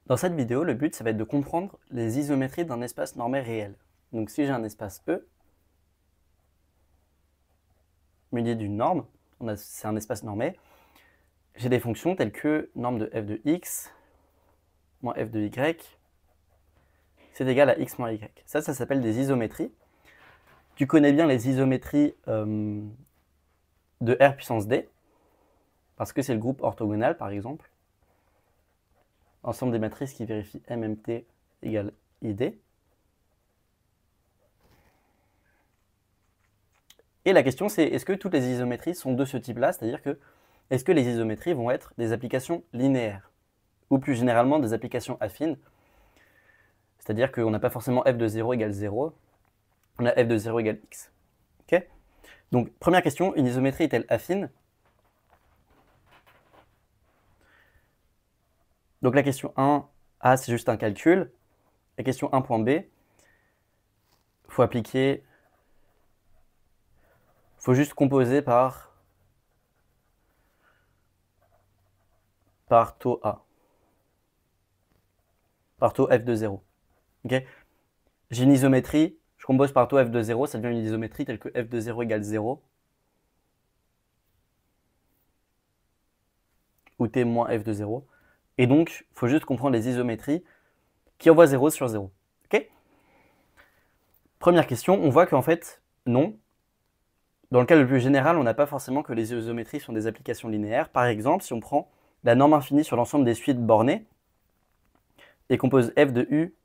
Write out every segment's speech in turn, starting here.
Dans cette vidéo, le but, ça va être de comprendre les isométries d'un espace normé réel. Donc si j'ai un espace E, muni d'une norme, c'est un espace normé, j'ai des fonctions telles que norme de f de x moins f de y, c'est égal à x moins y. Ça s'appelle des isométries. Tu connais bien les isométries de R puissance D, parce que c'est le groupe orthogonal, par exemple. Ensemble des matrices qui vérifient MMT égale ID. Et la question, c'est est-ce que toutes les isométries sont de ce type-là, c'est-à-dire que est-ce que les isométries vont être des applications linéaires, ou plus généralement des applications affines, c'est-à-dire qu'on n'a pas forcément f de 0 égale 0, on a f de 0 égale x. Okay. Donc, première question, une isométrie est-elle affine? Donc la question 1, A, c'est juste un calcul. La question 1.b, il faut appliquer, il faut juste composer par taux A, par taux f de 0. Okay. J'ai une isométrie, je compose par taux f de 0, ça devient une isométrie telle que f de 0 égale 0, ou t moins f de 0. Et donc, il faut juste comprendre les isométries qui envoient 0 sur 0. Okay. Première question, on voit qu'en fait, non. Dans le cas le plus général, on n'a pas forcément que les isométries sont des applications linéaires. Par exemple, si on prend la norme infinie sur l'ensemble des suites bornées et qu'on pose f de u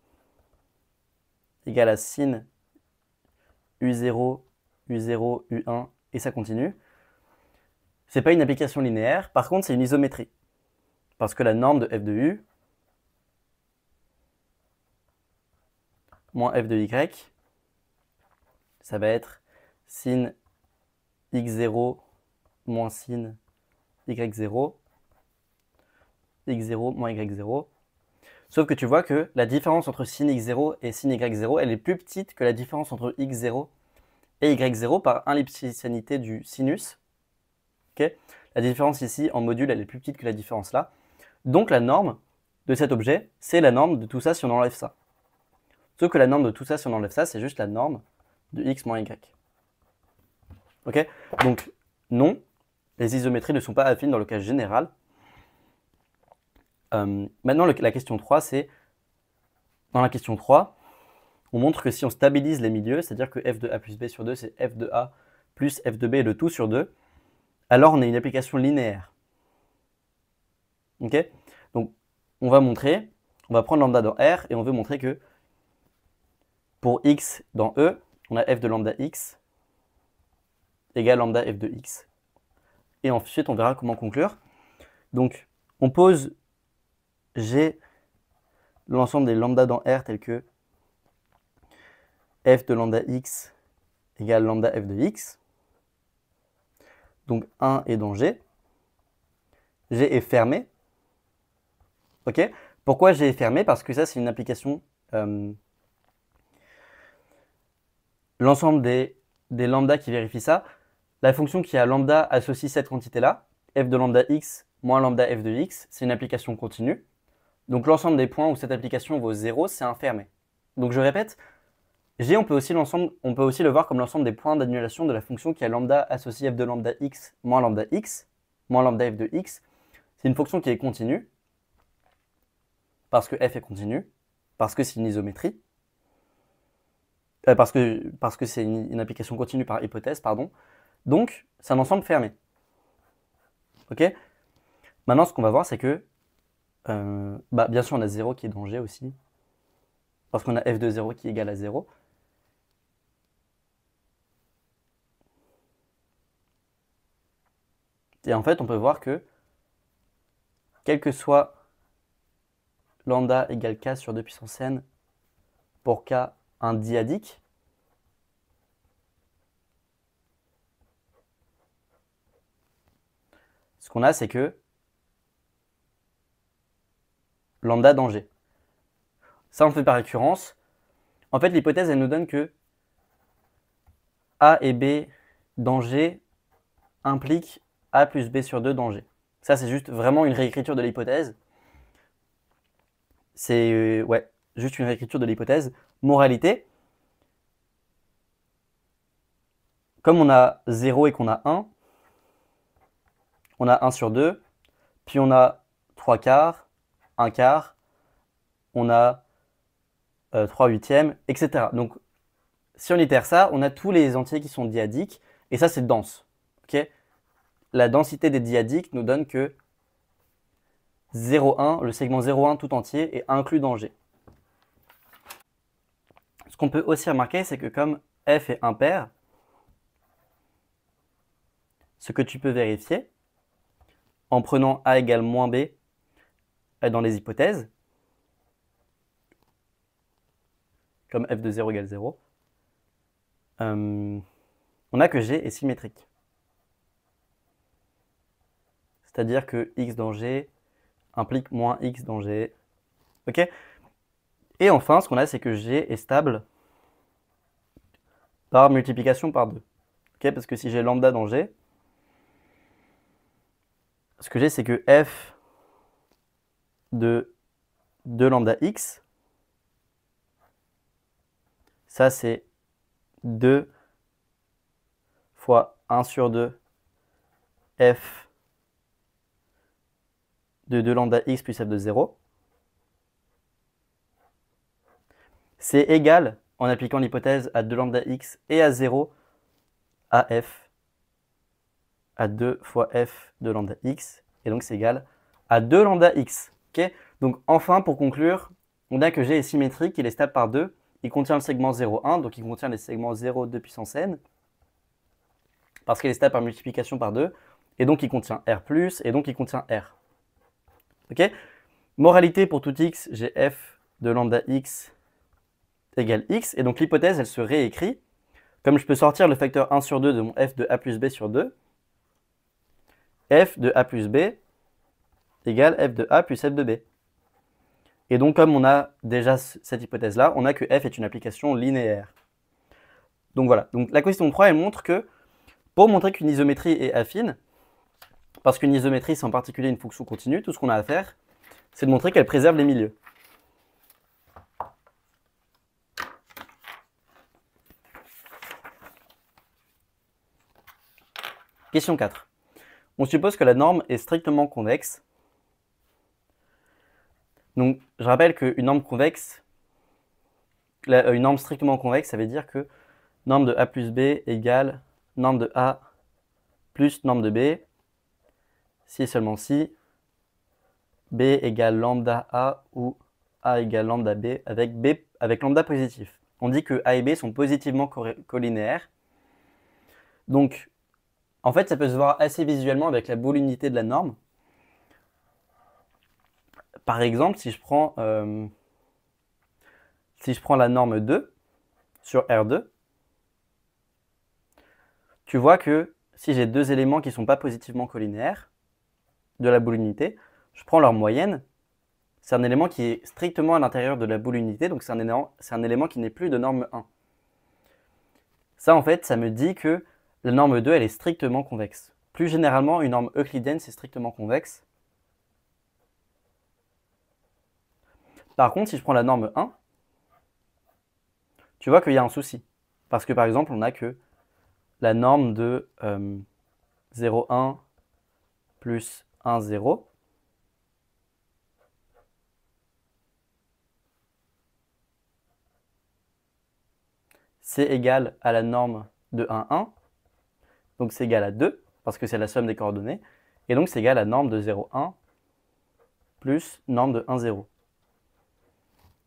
égale à sin u0, u0, u1, et ça continue, c'est pas une application linéaire, par contre c'est une isométrie. Parce que la norme de f de u moins f de y, ça va être sin x0 moins sin y0, x0 moins y0. Sauf que tu vois que la différence entre sin x0 et sin y0, elle est plus petite que la différence entre x0 et y0 par inlipsicianité du sinus. Okay. La différence ici en module, elle est plus petite que la différence là. Donc la norme de cet objet, c'est la norme de tout ça si on enlève ça. Sauf que la norme de tout ça si on enlève ça, c'est juste la norme de x moins y. Ok. Donc non, les isométries ne sont pas affines dans le cas général. Maintenant, la question 3, c'est, dans la question 3, on montre que si on stabilise les milieux, c'est-à-dire que f de a plus b sur 2, c'est f de a plus f de b le tout sur 2, alors on a une application linéaire. Ok. Donc, on va montrer, on va prendre lambda dans R, et on veut montrer que pour x dans E, on a f de lambda x égale lambda f de x. Et ensuite, on verra comment conclure. Donc, on pose G l'ensemble des lambda dans R tel que f de lambda x égale lambda f de x. Donc 1 est dans G. G est fermé. Ok. Pourquoi G est fermé? Parce que ça, c'est une application. L'ensemble des lambda qui vérifient ça. La fonction qui a lambda associe cette quantité-là, f de lambda x moins lambda f de x, c'est une application continue. Donc l'ensemble des points où cette application vaut 0, c'est un fermé. Donc je répète, G, on peut aussi le voir comme l'ensemble des points d'annulation de la fonction qui a lambda associe f de lambda x moins lambda f de x. C'est une fonction qui est continue, parce que f est continue, parce que c'est une isométrie, parce que c'est une application continue par hypothèse, pardon. Donc, c'est un ensemble fermé. Ok. Maintenant, ce qu'on va voir, c'est que, bien sûr, on a 0 qui est dans G aussi, parce qu'on a f de 0 qui est égal à 0. Et en fait, on peut voir que, quel que soit lambda égale k sur 2 puissance n pour k un diadique, ce qu'on a, c'est que lambda dans G. Ça, on le fait par récurrence. En fait, l'hypothèse, elle nous donne que A et B dans G impliquent A plus B sur 2 dans G. Ça, c'est juste vraiment une réécriture de l'hypothèse. c'est ouais, juste une réécriture de l'hypothèse. Moralité, comme on a 0 et qu'on a 1, on a 1 sur 2, puis on a 3 quarts, 1 quart, on a 3 huitièmes, etc. Donc, si on itère ça, on a tous les entiers qui sont diadiques, et ça, c'est dense. Okay, la densité des diadiques nous donne que 0,1, le segment 0,1 tout entier est inclus dans G. Ce qu'on peut aussi remarquer, c'est que comme f est impair, ce que tu peux vérifier, en prenant a égale moins b dans les hypothèses, comme f de 0 égale 0, on a que G est symétrique. C'est-à-dire que x dans G implique moins x dans G. Ok. Et enfin, ce qu'on a, c'est que G est stable par multiplication par 2. Okay, parce que si j'ai lambda dans G, ce que j'ai, c'est que f de 2 lambda x, ça c'est 2 fois 1 sur 2 f de 2 lambda x plus f de 0. C'est égal, en appliquant l'hypothèse à 2 lambda x et à 0, à f à 2 fois f de lambda x, et donc c'est égal à 2 lambda x. Okay, donc enfin, pour conclure, on a que G est symétrique, il est stable par 2, il contient le segment 0, 1, donc il contient les segments 0, 2 puissance n, parce qu'il est stable par multiplication par 2, et donc il contient R+, et donc il contient R. Ok. Moralité, pour tout x, j'ai f de lambda x égale x, et donc l'hypothèse, elle se réécrit. Comme je peux sortir le facteur 1 sur 2 de mon f de a plus b sur 2, f de a plus b égale f de a plus f de b. Et donc, comme on a déjà cette hypothèse-là, on a que f est une application linéaire. Donc voilà, donc la question 3, elle montre que pour montrer qu'une isométrie est affine, parce qu'une isométrie, c'est en particulier une fonction continue, tout ce qu'on a à faire, c'est de montrer qu'elle préserve les milieux. Question 4. On suppose que la norme est strictement convexe. Donc, je rappelle qu'une norme convexe, une norme strictement convexe, ça veut dire que norme de a plus b égale norme de a plus norme de b, si et seulement si b égale lambda a ou a égale lambda b avec lambda positif. On dit que a et b sont positivement collinéaires. Donc, en fait, ça peut se voir assez visuellement avec la boule unité de la norme. Par exemple, si je prends la norme 2 sur R2, tu vois que si j'ai deux éléments qui ne sont pas positivement collinéaires de la boule unité, je prends leur moyenne. C'est un élément qui est strictement à l'intérieur de la boule unité, donc c'est un élément qui n'est plus de norme 1. Ça, en fait, ça me dit que la norme 2, elle est strictement convexe. Plus généralement, une norme euclidienne, c'est strictement convexe. Par contre, si je prends la norme 1, tu vois qu'il y a un souci. Parce que, par exemple, on a que la norme de 0, 1 plus 1, 0. C'est égal à la norme de 1, 1. Donc c'est égal à 2, parce que c'est la somme des coordonnées. Et donc c'est égal à la norme de 0, 1 plus norme de 1, 0.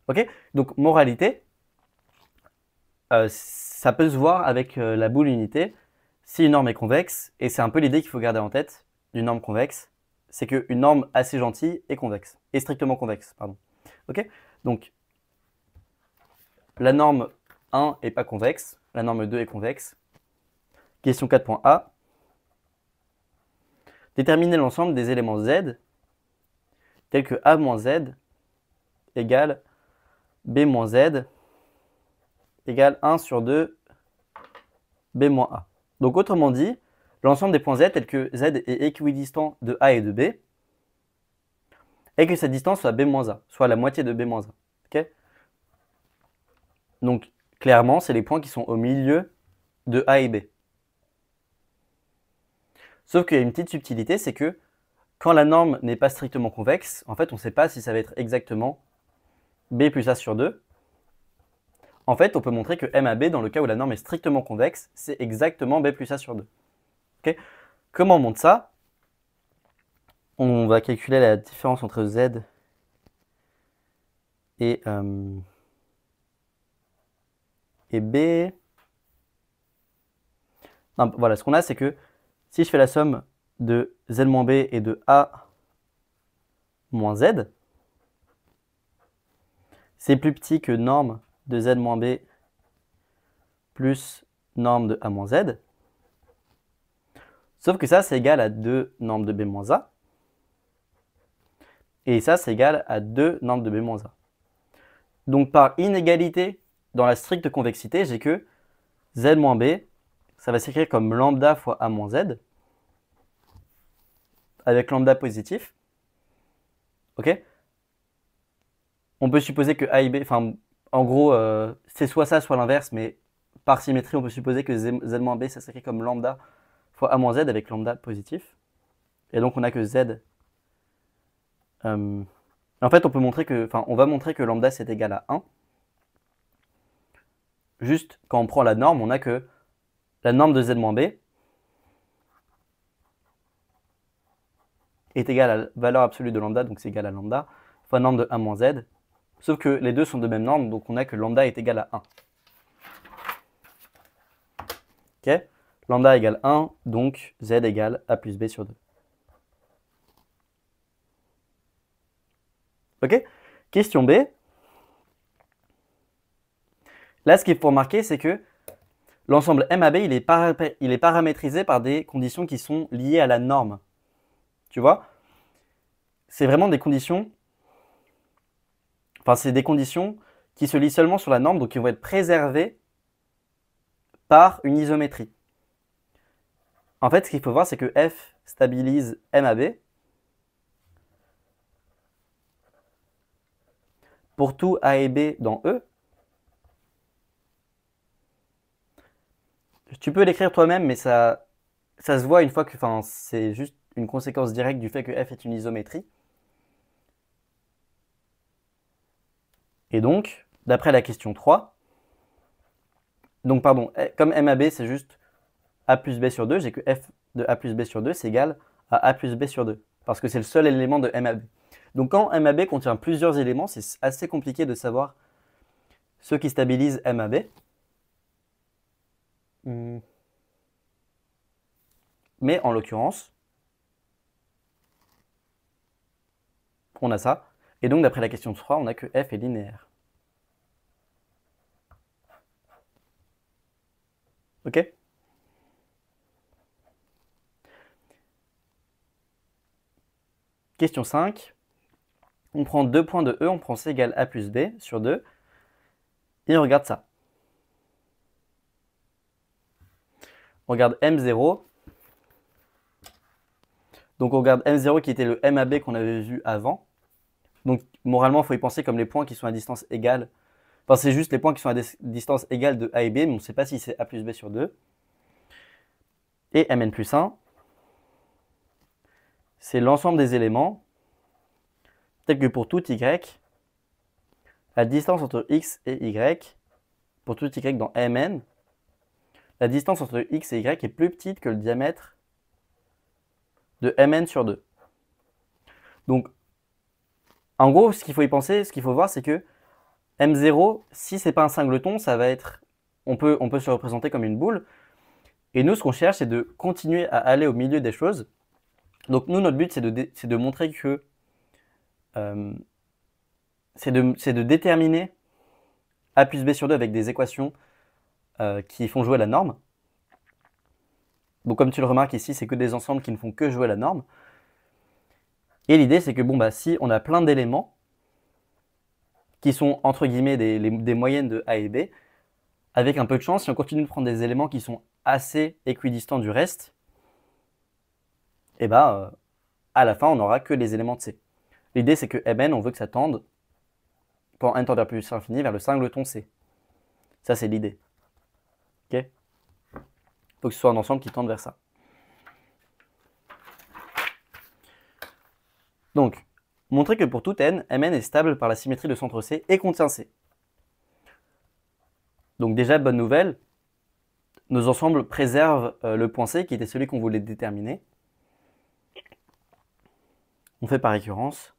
Ok. Donc moralité, ça peut se voir avec la boule unité. Si une norme est convexe, et c'est un peu l'idée qu'il faut garder en tête d'une norme convexe, c'est qu'une norme assez gentille est convexe, est strictement convexe, pardon. Ok. Donc la norme 1 n'est pas convexe, la norme 2 est convexe. Question 4.a. Déterminer l'ensemble des éléments z tels que a moins z égale b moins z égale 1 sur 2 b moins a. Donc autrement dit, l'ensemble des points z tels que z est équidistant de a et de b, et que cette distance soit b-a, soit la moitié de b-a. Ok? Donc, clairement, c'est les points qui sont au milieu de A et B. Sauf qu'il y a une petite subtilité, c'est que quand la norme n'est pas strictement convexe, en fait, on ne sait pas si ça va être exactement B plus A sur 2. En fait, on peut montrer que M à B, dans le cas où la norme est strictement convexe, c'est exactement B plus A sur 2. Okay? Comment on montre ça? On va calculer la différence entre Z et B. Non, voilà, ce qu'on a, c'est que si je fais la somme de Z moins B et de A moins Z, c'est plus petit que norme de Z moins B plus norme de A moins Z. Sauf que ça, c'est égal à 2 normes de B moins A. Et ça, c'est égal à 2 normes de B moins A. Donc par inégalité dans la stricte convexité, j'ai que Z moins B, ça va s'écrire comme lambda fois A moins Z, avec lambda positif. Ok? On peut supposer que A et B, enfin, en gros, c'est soit ça, soit l'inverse, mais par symétrie, on peut supposer que Z moins B, ça s'écrit comme lambda fois A moins Z avec lambda positif. Et donc, on a que Z. En fait, on peut montrer que, enfin, on va montrer que lambda, c'est égal à 1. Juste, quand on prend la norme, on a que la norme de Z moins B est égale à la valeur absolue de lambda, donc c'est égal à lambda, fois norme de A moins Z. Sauf que les deux sont de même norme, donc on a que lambda est égal à 1. Ok? Lambda égale 1, donc Z égale A plus B sur 2. Ok? Question B. Là, ce qu'il faut remarquer, c'est que l'ensemble MAB, il est paramétrisé par des conditions qui sont liées à la norme. Tu vois? C'est vraiment des conditions... Enfin, c'est des conditions qui se lient seulement sur la norme, donc qui vont être préservées par une isométrie. En fait, ce qu'il faut voir, c'est que F stabilise MAB pour tout A et B dans E. Tu peux l'écrire toi-même, mais ça se voit une fois que... Enfin, c'est juste une conséquence directe du fait que F est une isométrie. Et donc, d'après la question 3, donc pardon, comme MAB c'est juste A plus B sur 2, j'ai que F de A plus B sur 2 c'est égal à A plus B sur 2, parce que c'est le seul élément de MAB. Donc quand MAB contient plusieurs éléments, c'est assez compliqué de savoir ce qui stabilise MAB. Mais en l'occurrence, on a ça. Et donc d'après la question 3, on a que F est linéaire. Ok? Question 5. On prend deux points de E, on prend C égale A plus B sur 2. Et on regarde ça. On regarde M0. Donc on regarde M0 qui était le MAB qu'on avait vu avant. Donc moralement, il faut y penser comme les points qui sont à distance égale. Enfin, c'est juste les points qui sont à distance égale de A et B, mais on ne sait pas si c'est A plus B sur 2. Et Mn plus 1, c'est l'ensemble des éléments, tels que pour tout Y, la distance entre X et Y, pour tout Y dans Mn, la distance entre X et Y est plus petite que le diamètre de Mn sur 2. Donc, en gros, ce qu'il faut y penser, ce qu'il faut voir, c'est que M0, si c'est pas un singleton, ça va être... On peut se représenter comme une boule. Et nous, ce qu'on cherche, c'est de continuer à aller au milieu des choses. Donc nous, notre but, c'est de montrer que... c'est de déterminer A plus B sur 2 avec des équations qui font jouer la norme. Donc comme tu le remarques ici, c'est que des ensembles qui ne font que jouer la norme. Et l'idée, c'est que bon, bah, si on a plein d'éléments qui sont entre guillemets des moyennes de A et B, avec un peu de chance, si on continue de prendre des éléments qui sont assez équidistants du reste, et bah, à la fin, on n'aura que les éléments de C. L'idée, c'est que Mn, on veut que ça tende, quand n tend vers plus l'infini, vers le singleton C. Ça, c'est l'idée. Ok? Il faut que ce soit un ensemble qui tende vers ça. Donc, montrer que pour tout n, Mn est stable par la symétrie de centre C et contient C. Donc déjà, bonne nouvelle, nos ensembles préservent le point C qui était celui qu'on voulait déterminer. On fait par récurrence.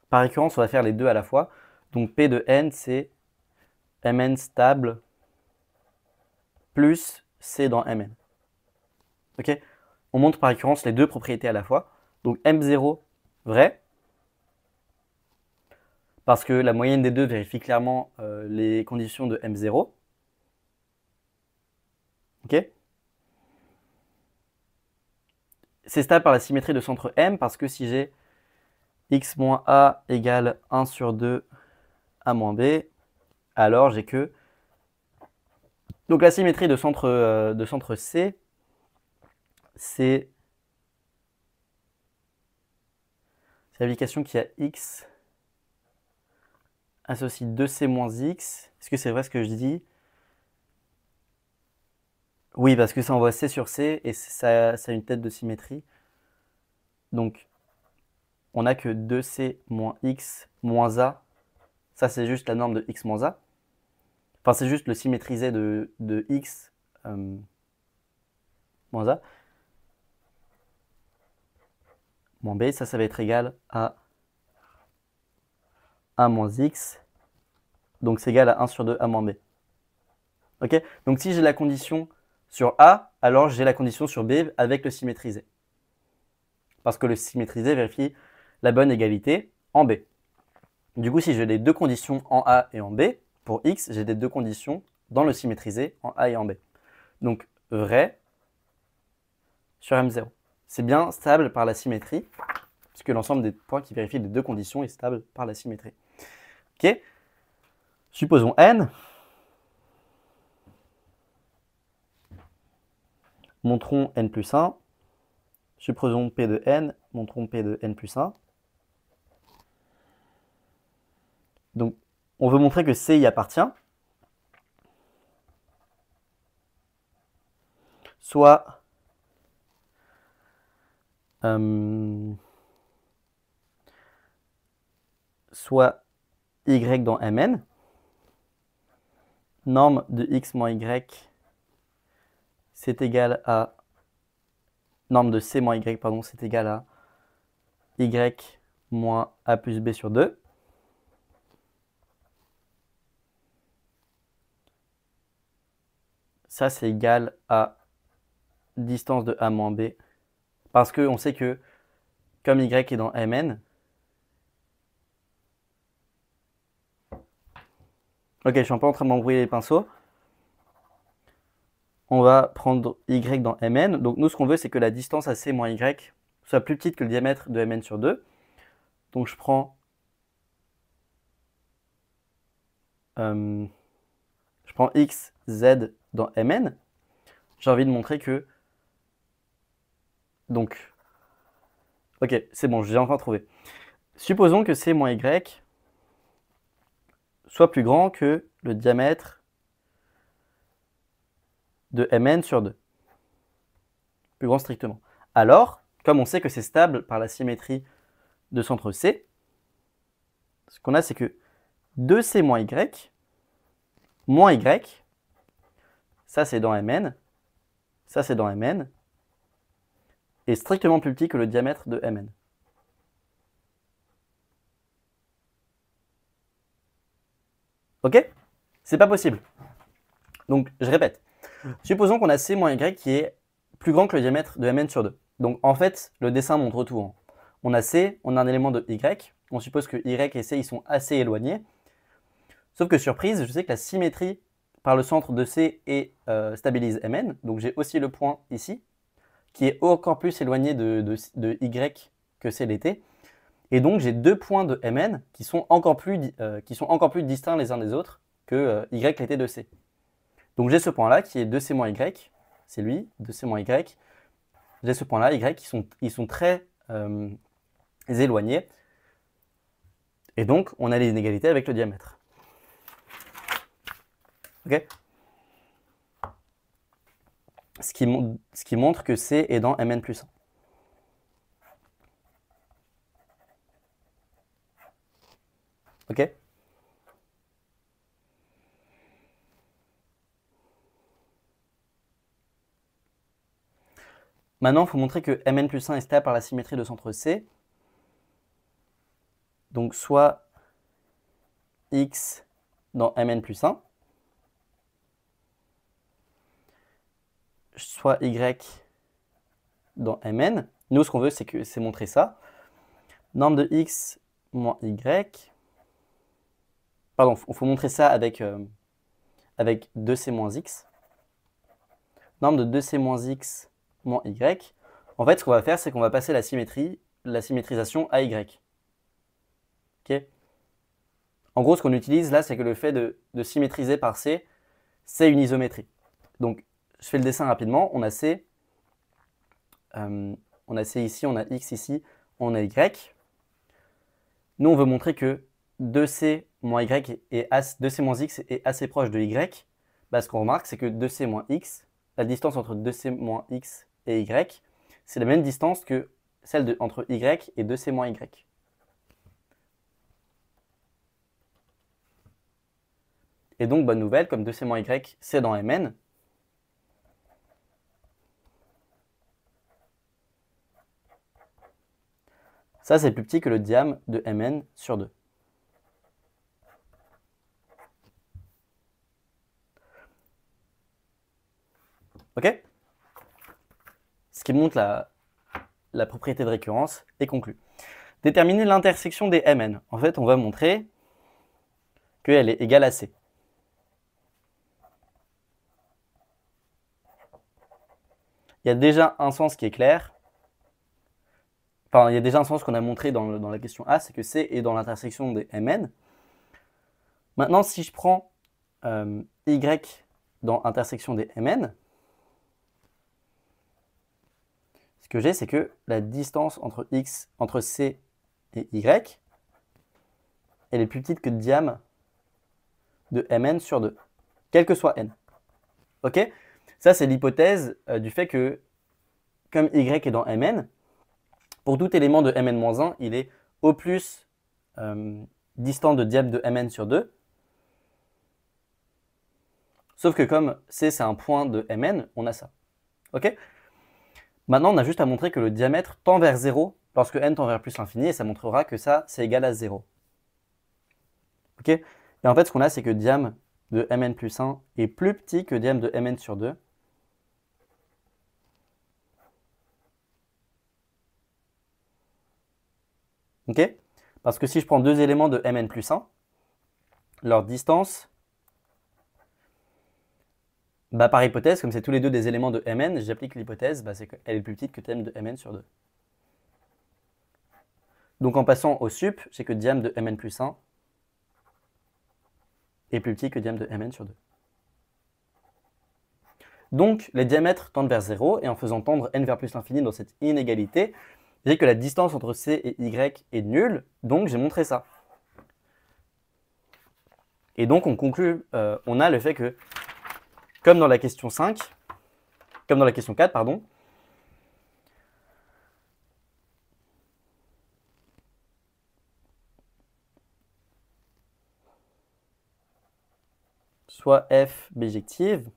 Par récurrence, on va faire les deux à la fois. Donc P de n, c'est Mn stable plus C dans Mn. Ok? On montre par récurrence les deux propriétés à la fois. Donc M0, vrai, parce que la moyenne des deux vérifie clairement les conditions de M0. Ok? C'est stable par la symétrie de centre M, parce que si j'ai x moins a égale 1 sur 2 a moins b, alors j'ai que... Donc la symétrie de centre C, c'est l'application qui a x associe 2c moins x. Est-ce que c'est vrai ce que je dis? Oui, parce que ça envoie c sur c et ça a une tête de symétrie. Donc, on n'a que 2c moins x moins a. Ça, c'est juste la norme de x moins a. Enfin, c'est juste le symétrisé de x moins a. Moins b, ça va être égal à a moins x. Donc, c'est égal à 1 sur 2 a moins b. Ok? Donc, si j'ai la condition sur a, alors j'ai la condition sur b avec le symétrisé. Parce que le symétrisé vérifie la bonne égalité en b. Du coup, si j'ai les deux conditions en a et en b, pour x, j'ai les deux conditions dans le symétrisé en a et en b. Donc, vrai sur M0. C'est bien stable par la symétrie, puisque l'ensemble des points qui vérifient les deux conditions est stable par la symétrie. Ok? Supposons n. Montrons n plus 1. Supposons P de n. Montrons P de n plus 1. Donc, on veut montrer que C y appartient. Soit y dans Mn. Norme de x moins y, c'est égal à... Norme de c moins y, pardon, c'est égal à y moins a plus b sur 2. Ça, c'est égal à distance de a moins b. Parce qu'on sait que, comme y est dans Mn, ok, je suis un peu en train de m'embrouiller les pinceaux. On va prendre y dans Mn. Donc nous, ce qu'on veut, c'est que la distance à c moins y soit plus petite que le diamètre de Mn sur 2. Donc je prends x, z dans Mn. J'ai envie de montrer que... Donc, ok, c'est bon, j'ai enfin trouvé. Supposons que c moins y soit plus grand que le diamètre de Mn sur 2. Plus grand strictement. Alors, comme on sait que c'est stable par la symétrie de centre C, ce qu'on a, c'est que 2c moins y, ça c'est dans Mn, ça c'est dans Mn, est strictement plus petit que le diamètre de Mn. Ok? C'est pas possible. Donc, je répète. Supposons qu'on a c moins y qui est plus grand que le diamètre de Mn sur 2. Donc, en fait, le dessin montre tout. Hein. On a c, on a un élément de y. On suppose que y et c, ils sont assez éloignés. Sauf que, surprise, je sais que la symétrie par le centre de c stabilise Mn. Donc, j'ai aussi le point ici, qui est encore plus éloigné de y que c l'était. Et donc, j'ai deux points de Mn qui sont encore plus distincts les uns des autres que y l'était de c. Donc, j'ai ce point-là qui est 2c moins y, c'est lui, 2c moins y, j'ai ce point-là, y, ils sont très éloignés. Et donc, on a les inégalités avec le diamètre. Ok? Ce qui montre que C est dans Mn plus 1. Ok? Maintenant, il faut montrer que Mn plus 1 est stable par la symétrie de centre C. Donc, soit X dans Mn plus 1, soit Y dans Mn. Nous, ce qu'on veut, c'est montrer ça. Norme de X moins Y. Pardon, il faut montrer ça avec 2C moins X. Norme de 2C moins X moins Y. En fait, ce qu'on va faire, c'est qu'on va passer la symétrisation à Y. Ok? En gros, ce qu'on utilise là, c'est que le fait de symétriser par C, c'est une isométrie. Donc, je fais le dessin rapidement. On a C ici, on a X ici, on a Y. Nous, on veut montrer que 2C moins Y et 2C moins X est assez proche de Y. Bah, ce qu'on remarque, c'est que 2C moins X, la distance entre 2C moins X et Y, c'est la même distance que celle entre Y et 2C moins Y. Et donc, bonne nouvelle, comme 2C moins Y, c'est dans Mn, ça, c'est plus petit que le diamètre de Mn sur 2. Ok? Ce qui montre la propriété de récurrence est conclu. Déterminer l'intersection des Mn. En fait, on va montrer qu'elle est égale à C. Il y a déjà un sens qui est clair. Enfin, il y a déjà un sens qu'on a montré dans la question A, c'est que C est dans l'intersection des Mn. Maintenant, si je prends Y dans intersection des Mn, ce que j'ai, c'est que la distance entre C et Y, elle est plus petite que le diamètre de Mn sur 2, quel que soit n. Ok? Ça, c'est l'hypothèse du fait que, comme Y est dans Mn, pour tout élément de Mn-1, il est au plus distant de diamètre de Mn sur 2. Sauf que comme C, c'est un point de Mn, on a ça. Ok? Maintenant, on a juste à montrer que le diamètre tend vers 0 lorsque n tend vers plus l'infini, et ça montrera que ça, c'est égal à 0. Ok? Et en fait, ce qu'on a, c'est que diamètre de Mn plus 1 est plus petit que diamètre de Mn sur 2. Ok? Parce que si je prends deux éléments de Mn plus 1, leur distance, bah, par hypothèse, comme c'est tous les deux des éléments de Mn, j'applique l'hypothèse, bah, c'est qu'elle est plus petite que diamètre de Mn sur 2. Donc en passant au sup, j'ai que diamètre de Mn plus 1 est plus petit que diamètre de Mn sur 2. Donc les diamètres tendent vers 0, et en faisant tendre n vers plus l'infini dans cette inégalité, j'ai que la distance entre C et Y est nulle, donc j'ai montré ça. Et donc on conclut, on a le fait que, comme dans la question 4, pardon, soit f bijective,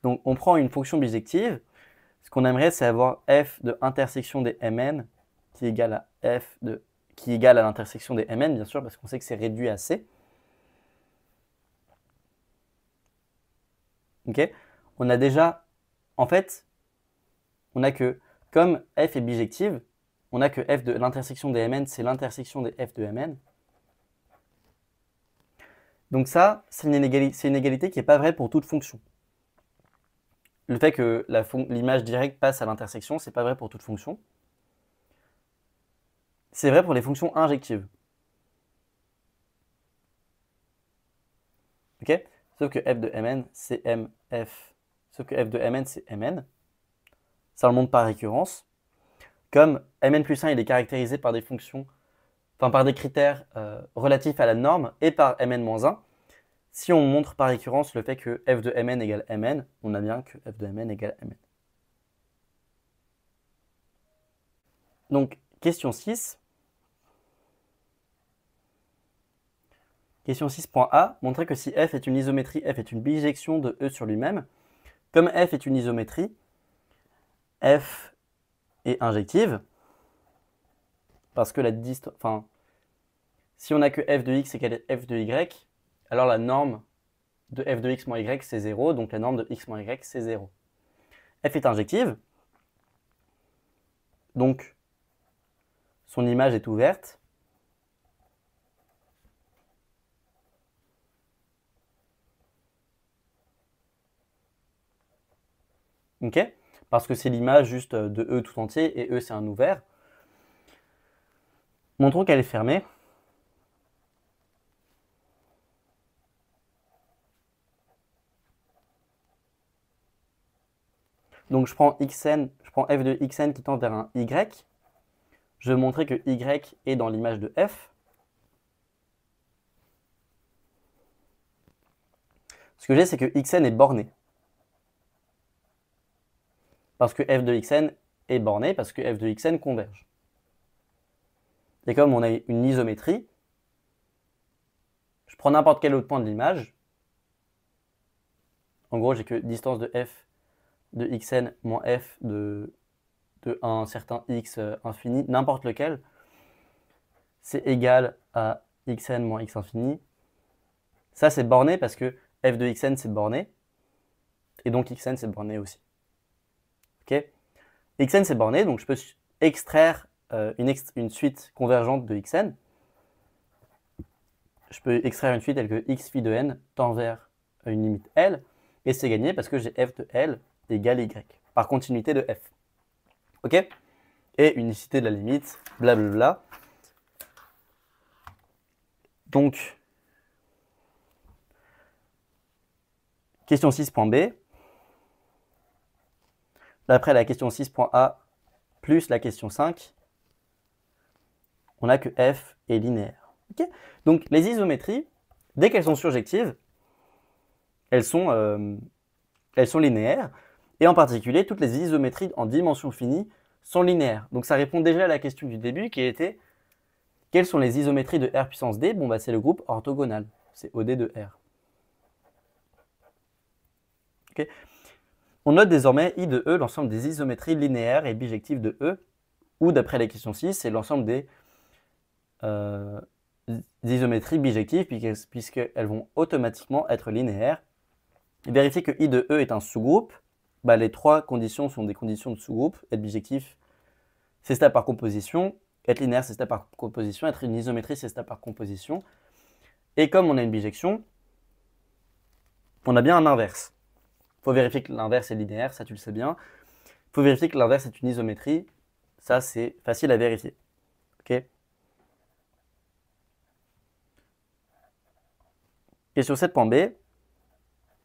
donc on prend une fonction bijective. Ce qu'on aimerait, c'est avoir f de intersection des Mn qui est égal à l'intersection des Mn, bien sûr, parce qu'on sait que c'est réduit à C. Ok? On a déjà, en fait, on a que, comme f est bijective, on a que f de l'intersection des Mn, c'est l'intersection des f de Mn. Donc ça, c'est une égalité qui n'est pas vraie pour toute fonction. Le fait que l'image directe passe à l'intersection, c'est pas vrai pour toute fonction. C'est vrai pour les fonctions injectives. Ok? Sauf que f de mn, c'est mf. Sauf que f de mn, c'est mn. Ça le montre par récurrence. Comme mn plus 1, il est caractérisé par des fonctions, enfin par des critères relatifs à la norme et par mn-1, si on montre par récurrence le fait que f de mn égale mn, on a bien que f de mn égale mn. Donc, question 6. Question 6.a, montrer que si f est une isométrie, f est une bijection de E sur lui-même. Comme f est une isométrie, f est injective, parce que la distance, enfin, si on n'a que f de x égale f de y, alors la norme de f de x moins y, c'est 0, donc la norme de x moins y, c'est 0. F est injective, donc son image est ouverte. Ok? Parce que c'est l'image juste de E tout entier, et E c'est un ouvert. Montrons qu'elle est fermée. Donc je prends xn, je prends f de xn qui tend vers un y. Je vais montrer que y est dans l'image de f. Ce que j'ai, c'est que xn est borné. Parce que f de xn est borné, parce que f de xn converge. Et comme on a une isométrie, je prends n'importe quel autre point de l'image. En gros, j'ai que distance de f de xn moins f de un certain x infini, n'importe lequel, c'est égal à xn moins x infini. Ça, c'est borné parce que f de xn, c'est borné. Et donc xn, c'est borné aussi. Ok? Xn, c'est borné, donc je peux extraire une suite convergente de xn. Je peux extraire une suite telle que x phi de n tend vers une limite L, et c'est gagné parce que j'ai f de L égale y, par continuité de f. Ok? Et unicité de la limite, blablabla. Donc, question 6.b. D'après la question 6.a plus la question 5, on a que f est linéaire. Okay? Donc, les isométries, dès qu'elles sont surjectives, elles sont linéaires. Et en particulier, toutes les isométries en dimension finie sont linéaires. Donc, ça répond déjà à la question du début qui était quelles sont les isométries de R puissance D? Bon, bah, c'est le groupe orthogonal. C'est OD de R. Okay. On note désormais I de E, l'ensemble des isométries linéaires et bijectives de E, ou d'après la question 6, c'est l'ensemble des isométries bijectives, puisqu'elles vont automatiquement être linéaires. Et vérifier que I de E est un sous-groupe. Bah, les trois conditions sont des conditions de sous-groupe. Être bijectif, c'est stable par composition. Être linéaire, c'est stable par composition. Être une isométrie, c'est stable par composition. Et comme on a une bijection, on a bien un inverse. Il faut vérifier que l'inverse est linéaire, ça tu le sais bien. Il faut vérifier que l'inverse est une isométrie. Ça, c'est facile à vérifier. Ok? Question 7.b.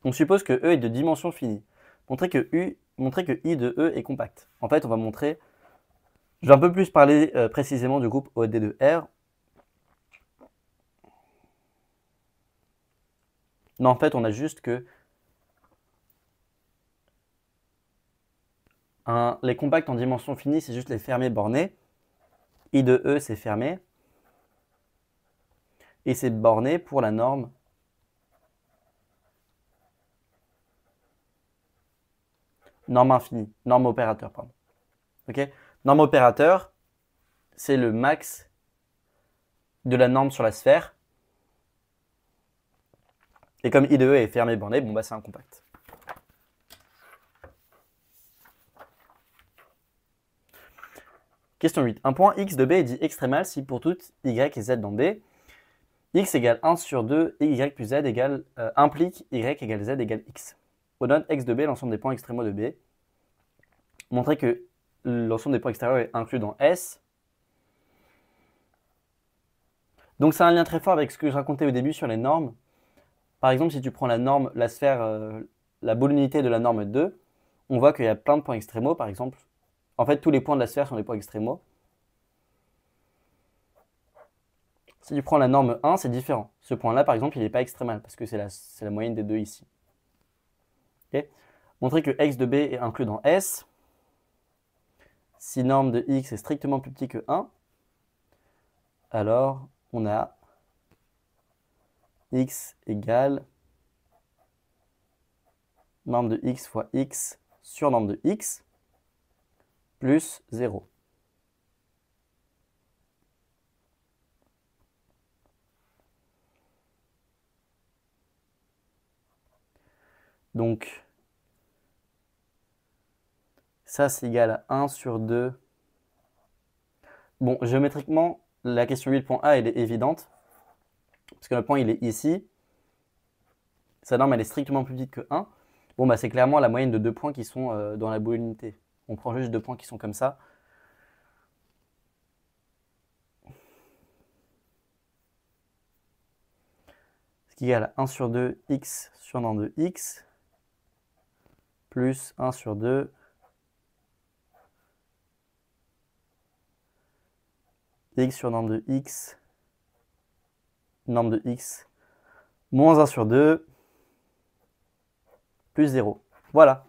On suppose que E est de dimension finie. Montrer que I de E est compact. En fait, on va montrer... Je vais un peu plus parler précisément du groupe OD de R. Non, en fait, on a juste que les compacts en dimension finie, c'est juste les fermés bornés. I de E, c'est fermé. Et c'est borné pour la norme infinie, norme opérateur, pardon. Ok? Norme opérateur, c'est le max de la norme sur la sphère. Et comme I de E est fermé borné, bon bah c'est un compact. Question 8. Un point x de B est dit extrémal si pour toutes y et z dans B, x égale 1 sur 2 et y plus z implique y égale z égale x. On donne x de B l'ensemble des points extrémaux de B. Montrer que l'ensemble des points extérieurs est inclus dans S. Donc c'est un lien très fort avec ce que je racontais au début sur les normes. par exemple, si tu prends la norme, la sphère, la boule unité de la norme 2, on voit qu'il y a plein de points extrémaux, par exemple. En fait, tous les points de la sphère sont des points extrémaux. Si tu prends la norme 1, c'est différent. Ce point-là, par exemple, il n'est pas extrémal, parce que c'est la moyenne des deux ici. Okay. Montrer que x de b est inclus dans S. Si norme de x est strictement plus petit que 1, alors on a x égale norme de x fois x sur norme de x plus 0. Donc, ça, c'est égal à 1 sur 2. Bon, géométriquement, la question 8.a, elle est évidente. Parce que le point, il est ici. Sa norme, elle est strictement plus petite que 1. Bon, bah, c'est clairement la moyenne de 2 points qui sont dans la boule unité. On prend juste 2 points qui sont comme ça. Ce qui est égal à 1 sur 2 x sur norme de x plus 1 sur 2 x sur norme de x moins 1 sur 2 plus 0. Voilà.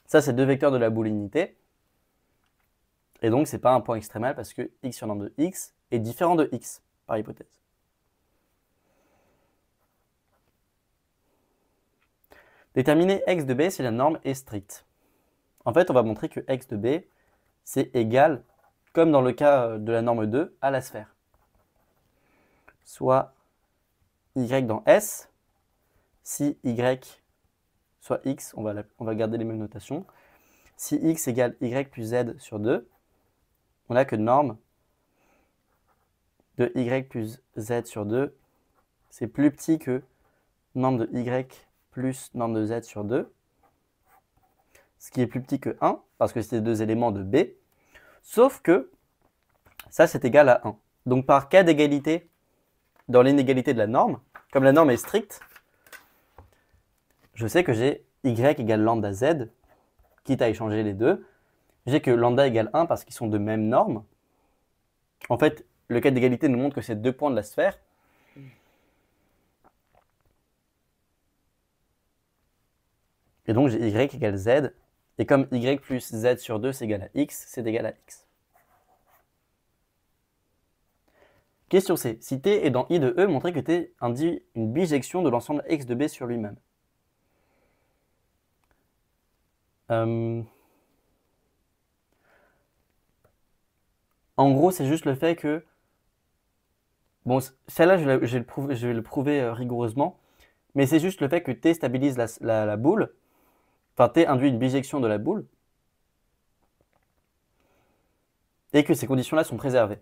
Ça, c'est deux vecteurs de la boule unité. Et donc, c'est pas un point extrémal parce que x sur norme de x est différent de x, par hypothèse. Déterminer x de b si la norme est stricte. En fait, on va montrer que x de b, c'est égal, comme dans le cas de la norme 2, à la sphère. Soit y dans S, si y, soit x, on va garder les mêmes notations. Si x égale y plus z sur 2, on a que norme de y plus z sur 2, c'est plus petit que norme de y plus norme de z sur 2, ce qui est plus petit que 1, parce que c'est deux éléments de B, sauf que ça, c'est égal à 1. Donc par cas d'égalité, dans l'inégalité de la norme, comme la norme est stricte, je sais que j'ai y égale lambda z, quitte à échanger les deux. J'ai que lambda égale 1 parce qu'ils sont de même norme. En fait, le cas d'égalité nous montre que c'est deux points de la sphère. Et donc j'ai y égale z. Et comme y plus z sur 2 c'est égal à x, c'est égal à x. Question C. Si t est dans I de E, montrez que t induit une bijection de l'ensemble x de B sur lui-même. En gros, c'est juste le fait que... Bon, celle-là, je vais le prouver rigoureusement. Mais c'est juste le fait que t stabilise la boule. Enfin, t induit une bijection de la boule. Et que ces conditions-là sont préservées.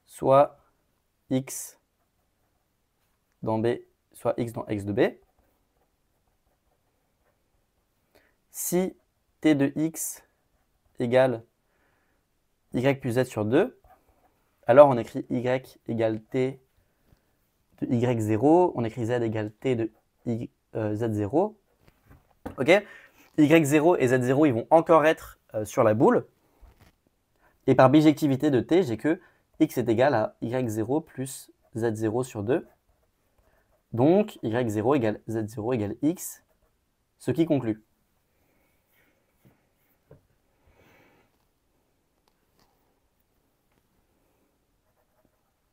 Soit x dans B, soit x dans x de B. Si t de x égale y plus z sur 2, alors on écrit y égale t de y0, on écrit z égale t de z0. Ok, y0 et z0, ils vont encore être sur la boule. Et par bijectivité de t, j'ai que x est égal à y0 plus z0 sur 2. Donc, y0 égale z0 égale x, ce qui conclut.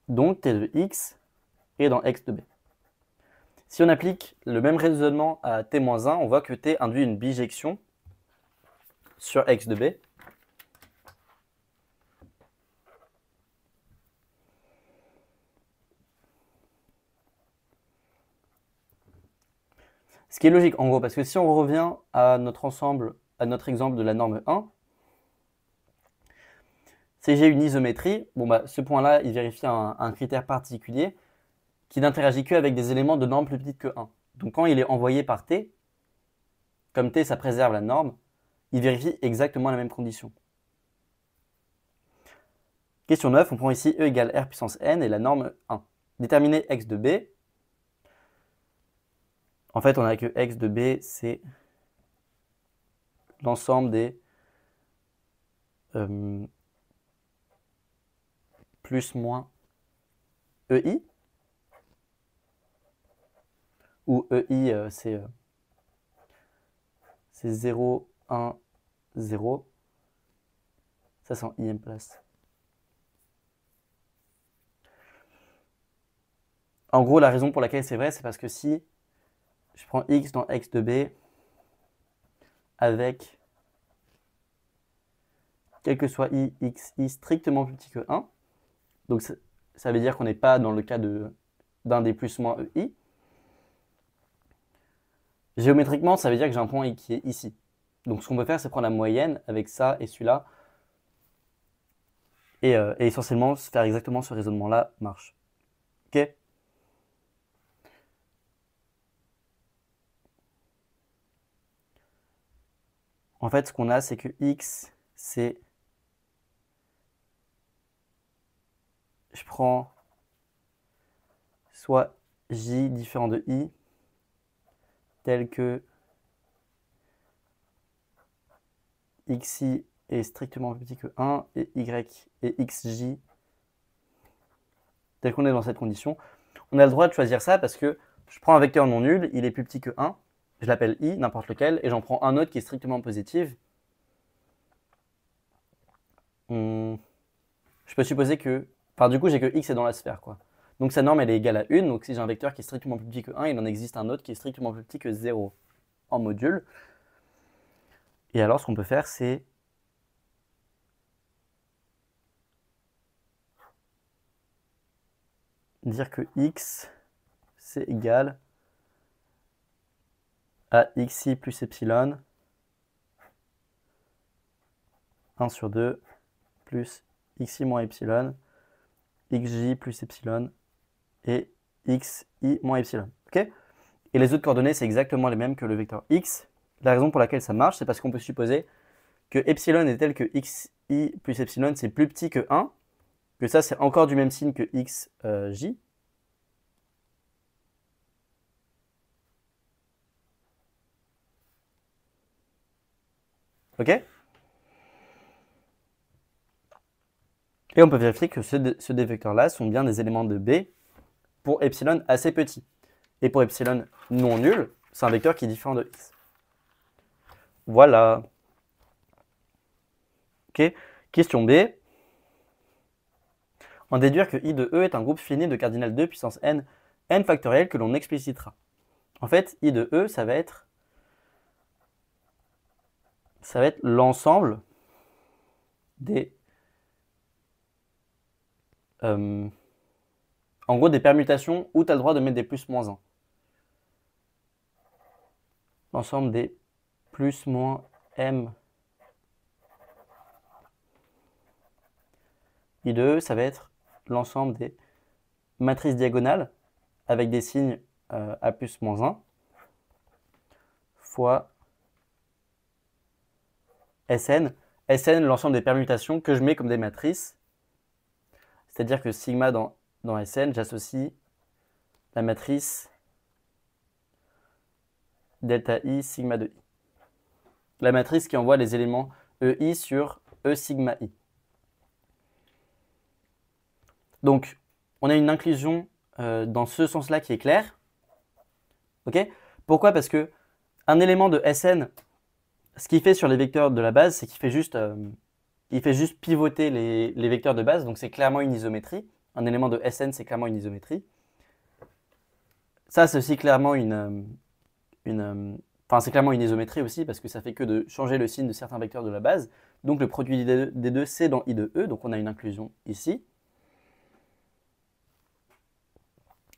Donc, t de x est dans x de b. Si on applique le même raisonnement à t-1, on voit que t induit une bijection sur x de b. Ce qui est logique en gros, parce que si on revient à notre ensemble, à notre exemple de la norme 1, si j'ai une isométrie, bon bah, ce point-là, il vérifie un critère particulier qui n'interagit qu'avec des éléments de norme plus petites que 1. Donc quand il est envoyé par t, comme t ça préserve la norme, il vérifie exactement la même condition. Question 9, on prend ici E égale R puissance n et la norme 1. déterminer x de b. En fait, on a que x de b, c'est l'ensemble des plus moins EI, où EI, c'est 0, 1, 0. Ça, c'est en ième place. En gros, la raison pour laquelle c'est vrai, c'est parce que si je prends x dans x de b avec quel que soit i, x, i strictement plus petit que 1, donc ça veut dire qu'on n'est pas dans le cas d'un des plus moins EI. Géométriquement, ça veut dire que j'ai un point qui est ici. Donc ce qu'on peut faire, c'est prendre la moyenne avec ça et celui-là. Et essentiellement, faire exactement ce raisonnement-là marche. Ok? En fait, ce qu'on a, c'est que x, c'est... Je prends soit j différent de i, tel que xi est strictement plus petit que 1, et y et xj, tel qu'on est dans cette condition. On a le droit de choisir ça parce que je prends un vecteur non nul, il est plus petit que 1, je l'appelle i, n'importe lequel, et j'en prends un autre qui est strictement positif. Je peux supposer que... Enfin, du coup, j'ai que x est dans la sphère, quoi. Donc sa norme, elle est égale à 1. Donc si j'ai un vecteur qui est strictement plus petit que 1, il en existe un autre qui est strictement plus petit que 0 en module. Et alors, ce qu'on peut faire, c'est dire que x, c'est égal à xi plus epsilon 1 sur 2 plus xi moins epsilon, xj plus epsilon et xi moins epsilon. Ok? Et les autres coordonnées, c'est exactement les mêmes que le vecteur x. La raison pour laquelle ça marche, c'est parce qu'on peut supposer que epsilon est tel que xi plus epsilon, c'est plus petit que 1, que ça, c'est encore du même signe que xj. Ok? Et on peut vérifier que ceux des vecteurs-là sont bien des éléments de B pour epsilon assez petit. Et pour epsilon non nul, c'est un vecteur qui est différent de x. Voilà. Ok. Question B. En déduire que I de E est un groupe fini de cardinal 2 puissance n, n factoriel que l'on explicitera. En fait, I de E, ça va être l'ensemble des... en gros, des permutations où tu as le droit de mettre des plus moins 1. L'ensemble des plus moins m I de E, ça va être l'ensemble des matrices diagonales avec des signes a plus moins 1 fois Sn. Sn, l'ensemble des permutations que je mets comme des matrices. C'est-à-dire que sigma dans Sn, j'associe la matrice delta i sigma de i. La matrice qui envoie les éléments EI sur E sigma i. Donc, on a une inclusion dans ce sens-là qui est claire. Ok? Pourquoi? Parce que un élément de Sn, ce qu'il fait sur les vecteurs de la base, c'est qu'il fait juste pivoter les vecteurs de base. Donc, c'est clairement une isométrie. Un élément de Sn, c'est clairement une isométrie. Ça, c'est aussi clairement c'est clairement une isométrie aussi, parce que ça fait que de changer le signe de certains vecteurs de la base. Donc, le produit des deux, c'est dans I de E. Donc, on a une inclusion ici.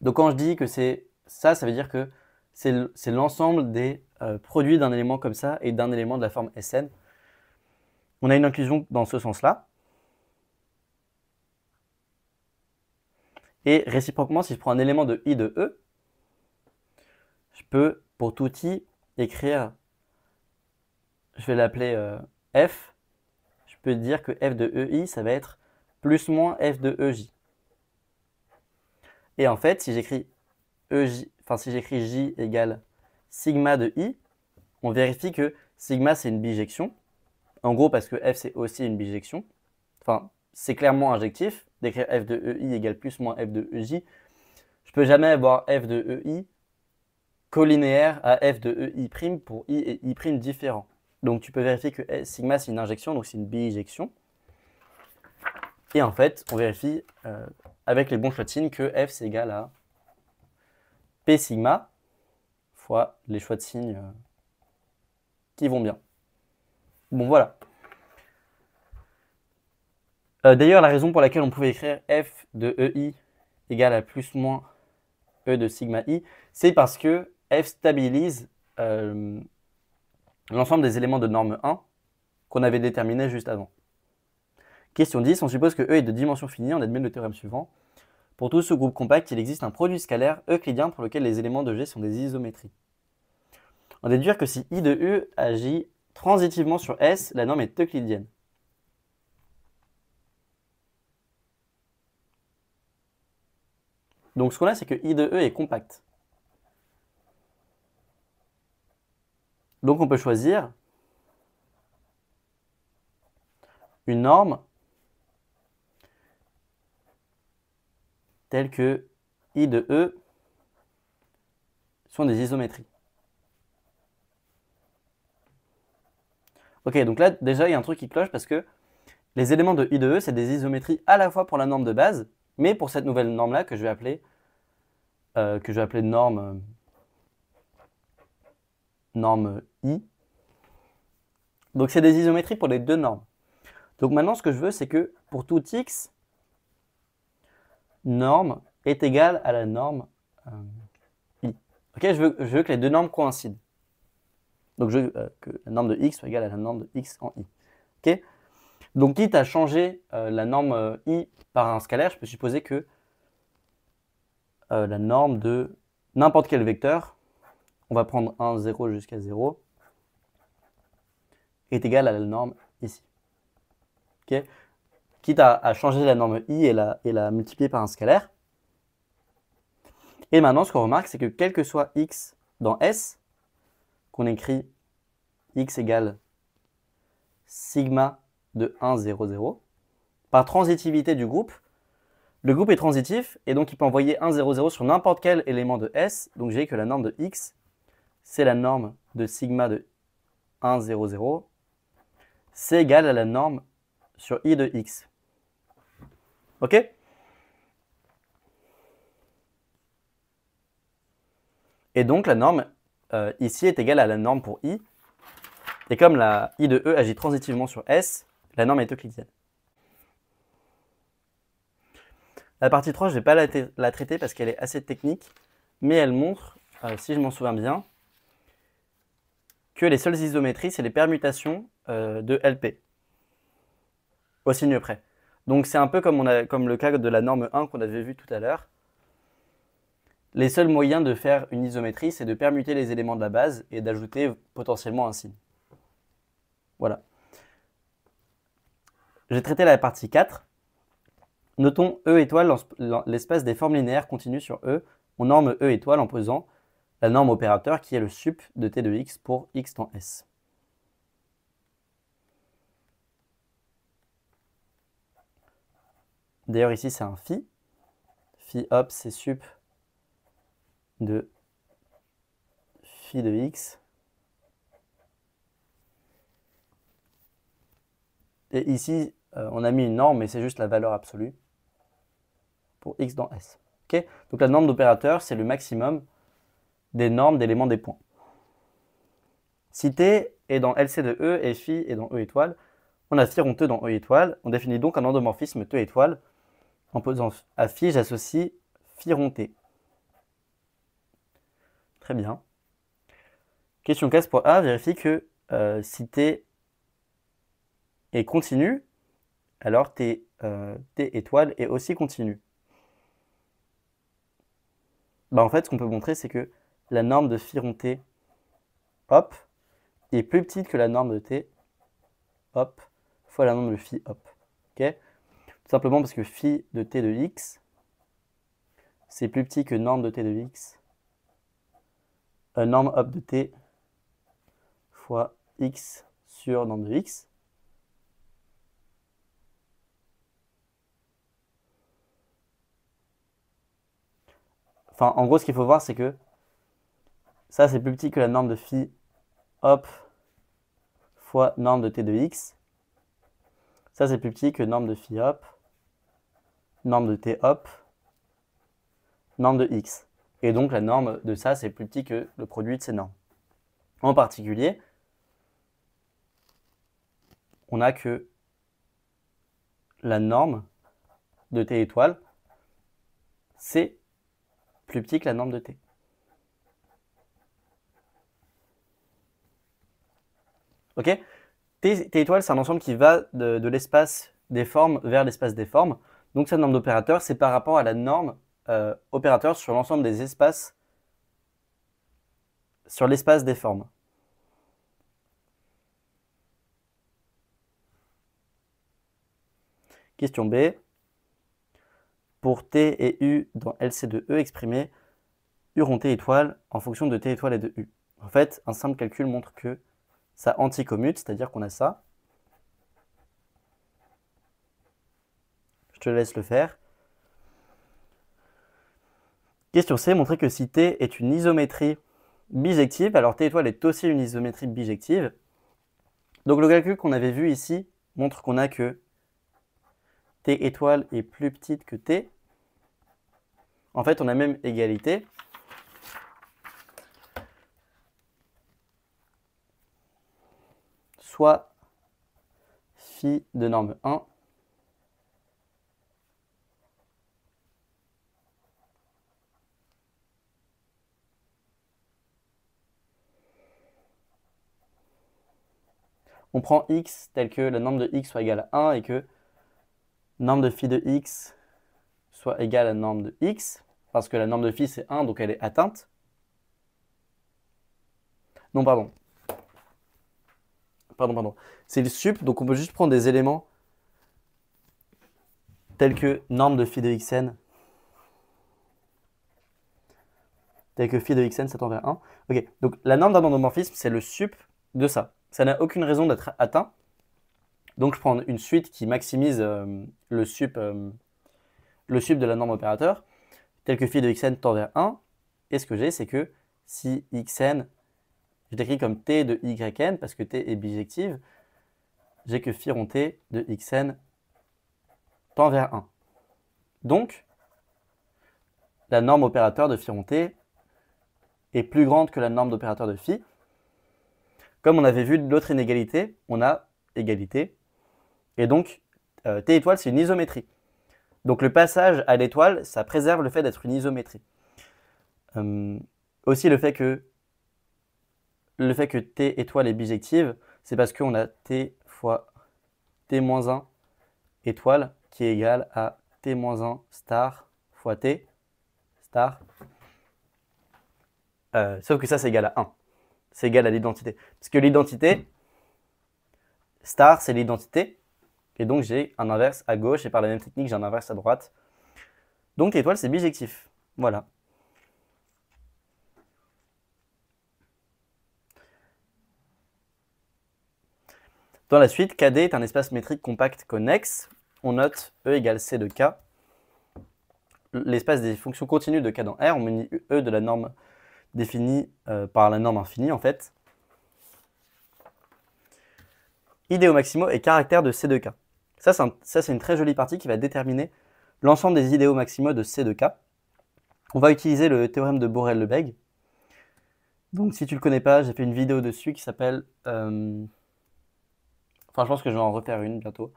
Donc quand je dis que c'est ça, ça veut dire que c'est l'ensemble des produits d'un élément comme ça et d'un élément de la forme Sn. On a une inclusion dans ce sens-là. Et réciproquement, si je prends un élément de I de E, je peux, pour tout I, écrire, je vais l'appeler F. Je peux dire que F de EI, ça va être plus moins F de EJ. Et en fait, si j'écris si j'écris J égale sigma de I, on vérifie que sigma c'est une bijection. En gros, parce que F c'est aussi une bijection. Enfin, c'est clairement injectif d'écrire F de EI égale plus moins F de EJ. Je peux jamais avoir F de EI collinéaire à F de EI' pour I et I' différents. Donc tu peux vérifier que sigma c'est une injection, donc c'est une bijection. Et en fait, on vérifie avec les bons choix de signes que F c'est égal à P sigma fois les choix de signes qui vont bien. Bon voilà. D'ailleurs, la raison pour laquelle on pouvait écrire F de EI égale à plus moins E de sigma I, c'est parce que F stabilise l'ensemble des éléments de norme 1 qu'on avait déterminé juste avant. Question 10, on suppose que E est de dimension finie, on admet le théorème suivant. Pour tout ce groupe compact, il existe un produit scalaire euclidien pour lequel les éléments de G sont des isométries. On déduire que si I de E agit transitivement sur S, la norme est euclidienne. Donc ce qu'on a, c'est que I de E est compact. Donc on peut choisir une norme telle que I de E sont des isométries. Ok, donc là, déjà, il y a un truc qui cloche parce que les éléments de I de E, c'est des isométries à la fois pour la norme de base, mais pour cette nouvelle norme-là que je vais appeler norme I. Donc c'est des isométries pour les deux normes. Donc maintenant, ce que je veux, c'est que pour tout x, norme est égale à la norme I. Ok, je veux que les deux normes coïncident. Donc je veux que la norme de x soit égale à la norme de x en I. Ok. Donc quitte à changer la norme I par un scalaire, je peux supposer que la norme de n'importe quel vecteur, on va prendre 1, 0 jusqu'à 0, est égale à la norme ici. Okay. Quitte à changer la norme I et la multiplier par un scalaire. Et maintenant, ce qu'on remarque, c'est que quel que soit x dans S, qu'on écrit x égale sigma de 1, 0, 0, par transitivité du groupe, le groupe est transitif et donc il peut envoyer 1, 0, 0 sur n'importe quel élément de S. Donc j'ai que la norme de x, c'est la norme de sigma de 1, 0, 0. C'est égal à la norme sur I de x. Ok? Et donc la norme ici est égale à la norme pour I. Et comme la I de E agit transitivement sur S, la norme est euclidienne. La partie 3, je ne vais pas la traiter parce qu'elle est assez technique, mais elle montre, si je m'en souviens bien, que les seules isométries, c'est les permutations de LP, au signe près. Donc c'est un peu comme le cas de la norme 1 qu'on avait vu tout à l'heure. Les seuls moyens de faire une isométrie, c'est de permuter les éléments de la base et d'ajouter potentiellement un signe. Voilà. J'ai traité la partie 4. Notons E étoile l'espace des formes linéaires continues sur E. On norme E étoile en posant la norme opérateur qui est le sup de t de x pour x dans S. D'ailleurs ici c'est un phi. Phi hop c'est sup de phi de x. Et ici on a mis une norme mais c'est juste la valeur absolue pour x dans S. Okay. Donc la norme d'opérateur c'est le maximum des normes d'éléments des points. Si t est dans LC de E et phi est dans E étoile, on a phi rond E dans E étoile. On définit donc un endomorphisme T étoile. En posant à phi, j'associe phi rond T. Très bien. Question 15 pour A, vérifie que si T est continu, alors T étoile est aussi continu. Bah, en fait, ce qu'on peut montrer, c'est que la norme de phi rond T, hop, est plus petite que la norme de T, hop, fois la norme de phi, hop. Okay. Tout simplement parce que phi de T de x, c'est plus petit que norme de t de x, norme hop de t fois x sur norme de x. Enfin, en gros, ce qu'il faut voir, c'est que ça, c'est plus petit que la norme de phi hop fois norme de t de x. Ça, c'est plus petit que norme de phi hop, norme de t hop, norme de x. Et donc, la norme de ça, c'est plus petit que le produit de ces normes. En particulier, on a que la norme de t étoile, c'est plus petit que la norme de t. Ok? T étoile, c'est un ensemble qui va de l'espace des formes vers l'espace des formes. Donc cette norme d'opérateur, c'est par rapport à la norme opérateur sur l'ensemble des espaces, sur l'espace des formes. Question B. Pour T et U dans LC de E exprimé, U rond T étoile en fonction de T étoile et de U. En fait, un simple calcul montre que ça anticommute, c'est-à-dire qu'on a ça. Je te laisse le faire. Question C, montrer que si T est une isométrie bijective, alors T étoile est aussi une isométrie bijective. Donc le calcul qu'on avait vu ici montre qu'on a que T étoile est plus petite que T. En fait, on a même égalité. Soit phi de norme 1 on prend x tel que la norme de x soit égale à 1 et que norme de phi de x soit égale à norme de x, parce que la norme de phi c'est 1, donc elle est atteinte. Non, pardon. C'est le sup, donc on peut juste prendre des éléments tels que norme de phi de xn, tel que phi de xn ça tend vers 1. Ok, donc la norme d'un endomorphisme, c'est le sup de ça. Ça n'a aucune raison d'être atteint. Donc je prends une suite qui maximise le sup de la norme opérateur, tel que phi de xn tend vers 1. Et ce que j'ai, c'est que si xn, je l'écris comme t de yn, parce que t est bijective, j'ai que phi rond t de xn tend vers 1. Donc, la norme opérateur de phi rond t est plus grande que la norme d'opérateur de phi. Comme on avait vu de l'autre inégalité, on a égalité. Et donc, T étoile, c'est une isométrie. Donc le passage à l'étoile, ça préserve le fait d'être une isométrie. Aussi le fait que T étoile est bijective, c'est parce qu'on a T fois T-1 étoile qui est égal à T-1 star fois T star. Sauf que ça, c'est égal à 1. C'est égal à l'identité. Parce que l'identité, star, c'est l'identité. Et donc, j'ai un inverse à gauche. Et par la même technique, j'ai un inverse à droite. Donc, l'étoile, c'est bijectif. Voilà. Dans la suite, KD est un espace métrique compact connexe. On note E égale C de K. L'espace des fonctions continues de K dans R, on munit E de la norme définie par la norme infinie, en fait. Idéaux maximaux et caractère de C de K. Ça, c'est une très jolie partie qui va déterminer l'ensemble des idéaux maximaux de C de K. On va utiliser le théorème de Borel-Lebesgue. Donc, si tu ne le connais pas, j'ai fait une vidéo dessus qui s'appelle... Enfin, je pense que je vais en refaire une bientôt.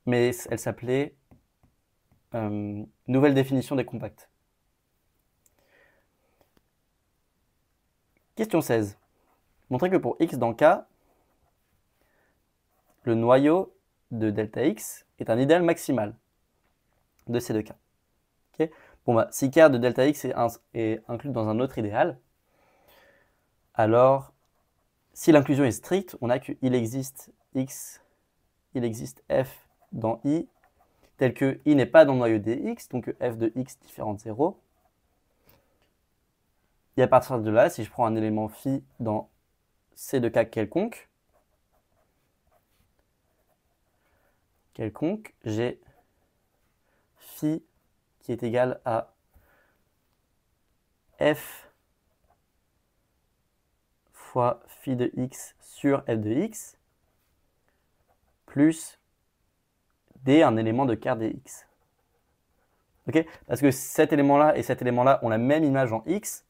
Mais elle s'appelait Nouvelle définition des compacts. Question 16. Montrer que pour x dans K, le noyau de delta x est un idéal maximal de C de K. Okay, bon, bah, si K de delta x est inclus dans un autre idéal, alors si l'inclusion est stricte, on a qu'il existe x, il existe f dans i, tel que i n'est pas dans le noyau dx, donc f de x différent de 0. Et à partir de là, si je prends un élément phi dans c de k quelconque, j'ai phi qui est égal à f fois phi de x sur f de x plus d, un élément de quart dx. Ok? Parce que cet élément-là et cet élément-là ont la même image en x,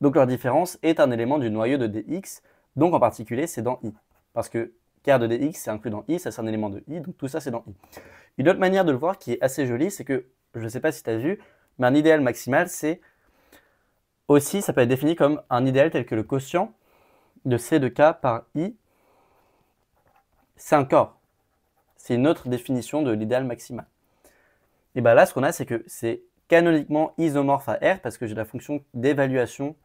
donc leur différence est un élément du noyau de dx, donc en particulier c'est dans i. Parce que quart de dx c'est inclus dans i, ça c'est un élément de i, donc tout ça c'est dans i. Une autre manière de le voir qui est assez jolie, c'est que, je ne sais pas si tu as vu, mais un idéal maximal, c'est aussi, ça peut être défini comme un idéal tel que le quotient de c de k par i, c'est un corps. C'est une autre définition de l'idéal maximal. Et bien là, ce qu'on a, c'est que c'est canoniquement isomorphe à R, parce que j'ai la fonction d'évaluation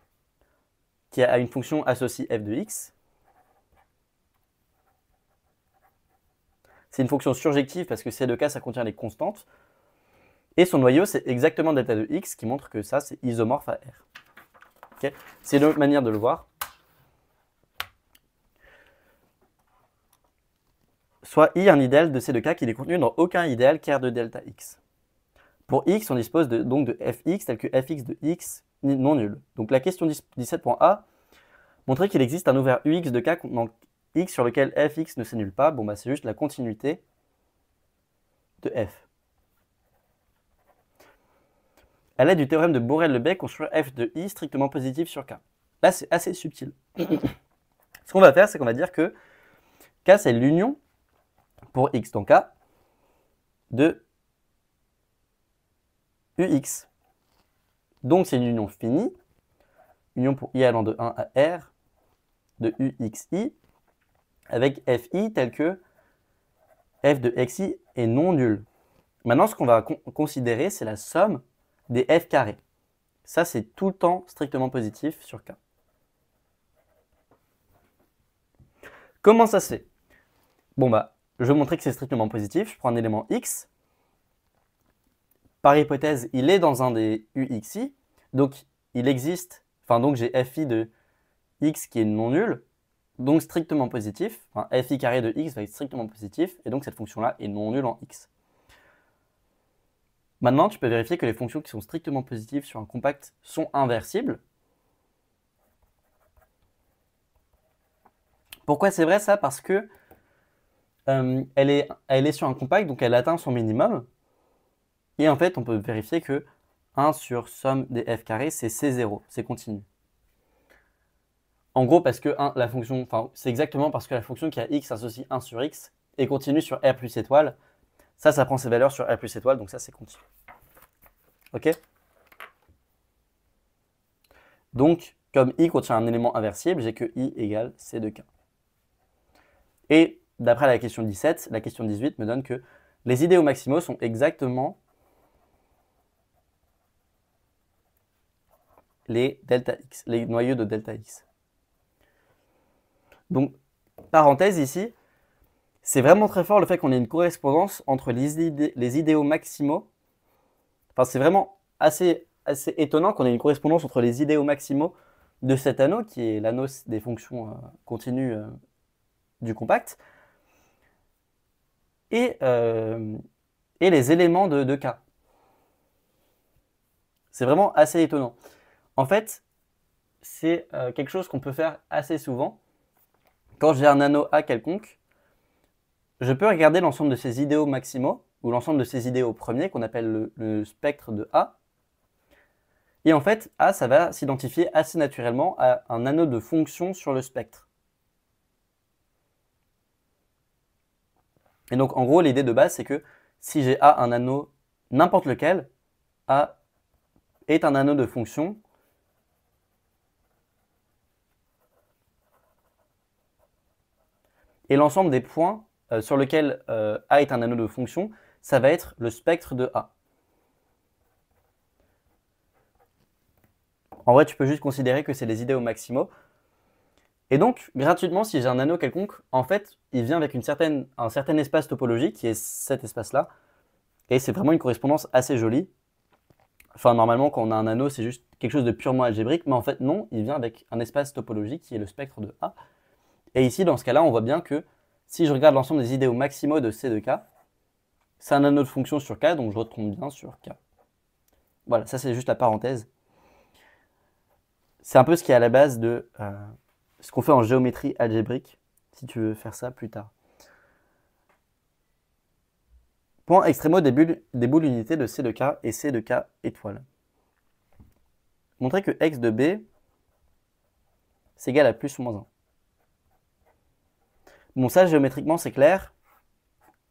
qui a une fonction associée f de x. C'est une fonction surjective parce que c de k, ça contient les constantes. Et son noyau, c'est exactement delta de x, qui montre que ça, c'est isomorphe à R. Okay, c'est une autre manière de le voir. Soit I un idéal de C de K qui n'est contenu dans aucun idéal car de delta X. Pour X, on dispose donc de Fx tel que Fx de X non nul. Donc la question 17.A montrer qu'il existe un ouvert Ux de K contenant X sur lequel Fx ne s'annule pas. Bon, bah c'est juste la continuité de F. À l'aide du théorème de Borel-Lebesgue, construire F de I strictement positif sur K. Là, c'est assez subtil. Ce qu'on va faire, c'est qu'on va dire que K, c'est l'union pour X dans K de Ux. Donc, c'est une union finie, union pour I allant de 1 à R, de Uxi, avec Fi tel que F de Xi est non nul. Maintenant, ce qu'on va considérer, c'est la somme des F carrés. Ça, c'est tout le temps strictement positif sur K. Comment ça se fait? Bon, bah, je vais montrer que c'est strictement positif. Je prends un élément X. Par hypothèse, il est dans un des Uxi. Donc, il existe, donc j'ai Fi de X qui est non nul. Donc, strictement positif. Enfin, Fi carré de X va être strictement positif. Et donc, cette fonction-là est non nulle en X. Maintenant, tu peux vérifier que les fonctions qui sont strictement positives sur un compact sont inversibles. Pourquoi c'est vrai ça? Parce que elle est sur un compact, donc elle atteint son minimum. Et en fait, on peut vérifier que 1 sur somme des f carrés, c'est C0, c'est continu. En gros, parce que la fonction, c'est exactement parce que la fonction qui a x associe 1 sur x est continue sur R plus étoile. Ça prend ses valeurs sur R plus étoile, donc ça, c'est continu. Ok? Donc, comme i contient un élément inversible, j'ai que i égale c de k. Et d'après la question 17, la question 18 me donne que les idéaux maximaux sont exactement les delta x, les noyaux de delta x. Donc, parenthèse ici, c'est vraiment très fort le fait qu'on ait une correspondance entre les idéaux maximaux. Enfin, c'est vraiment assez étonnant qu'on ait une correspondance entre les idéaux maximaux de cet anneau, qui est l'anneau des fonctions continues du compact, et les éléments de K. C'est vraiment assez étonnant. En fait, c'est quelque chose qu'on peut faire assez souvent. Quand j'ai un anneau A quelconque, je peux regarder l'ensemble de ces idéaux maximaux, ou l'ensemble de ces idéaux premiers, qu'on appelle le spectre de A. Et en fait, A, ça va s'identifier assez naturellement à un anneau de fonction sur le spectre. Et donc, en gros, l'idée de base, c'est que si j'ai A un anneau, n'importe lequel, A est un anneau de fonction et l'ensemble des points sur lesquels A est un anneau de fonction, ça va être le spectre de A. En vrai, tu peux juste considérer que c'est les idéaux maximaux. Et donc, gratuitement, si j'ai un anneau quelconque, en fait, il vient avec un certain espace topologique, qui est cet espace-là, Et c'est vraiment une correspondance assez jolie. Enfin, normalement, quand on a un anneau, c'est juste quelque chose de purement algébrique, mais en fait, non, il vient avec un espace topologique qui est le spectre de A. Et ici, dans ce cas-là, on voit bien que si je regarde l'ensemble des idéaux maximaux de C de K, c'est un anneau de fonction sur K, donc je retombe bien sur K. Voilà, ça c'est juste la parenthèse. C'est un peu ce qui est à la base de ce qu'on fait en géométrie algébrique, si tu veux faire ça plus tard. Point extrémo des boules unités de C de K et C de K étoile. Montrer que x de B c'est égal à plus ou moins 1. Bon, ça géométriquement c'est clair.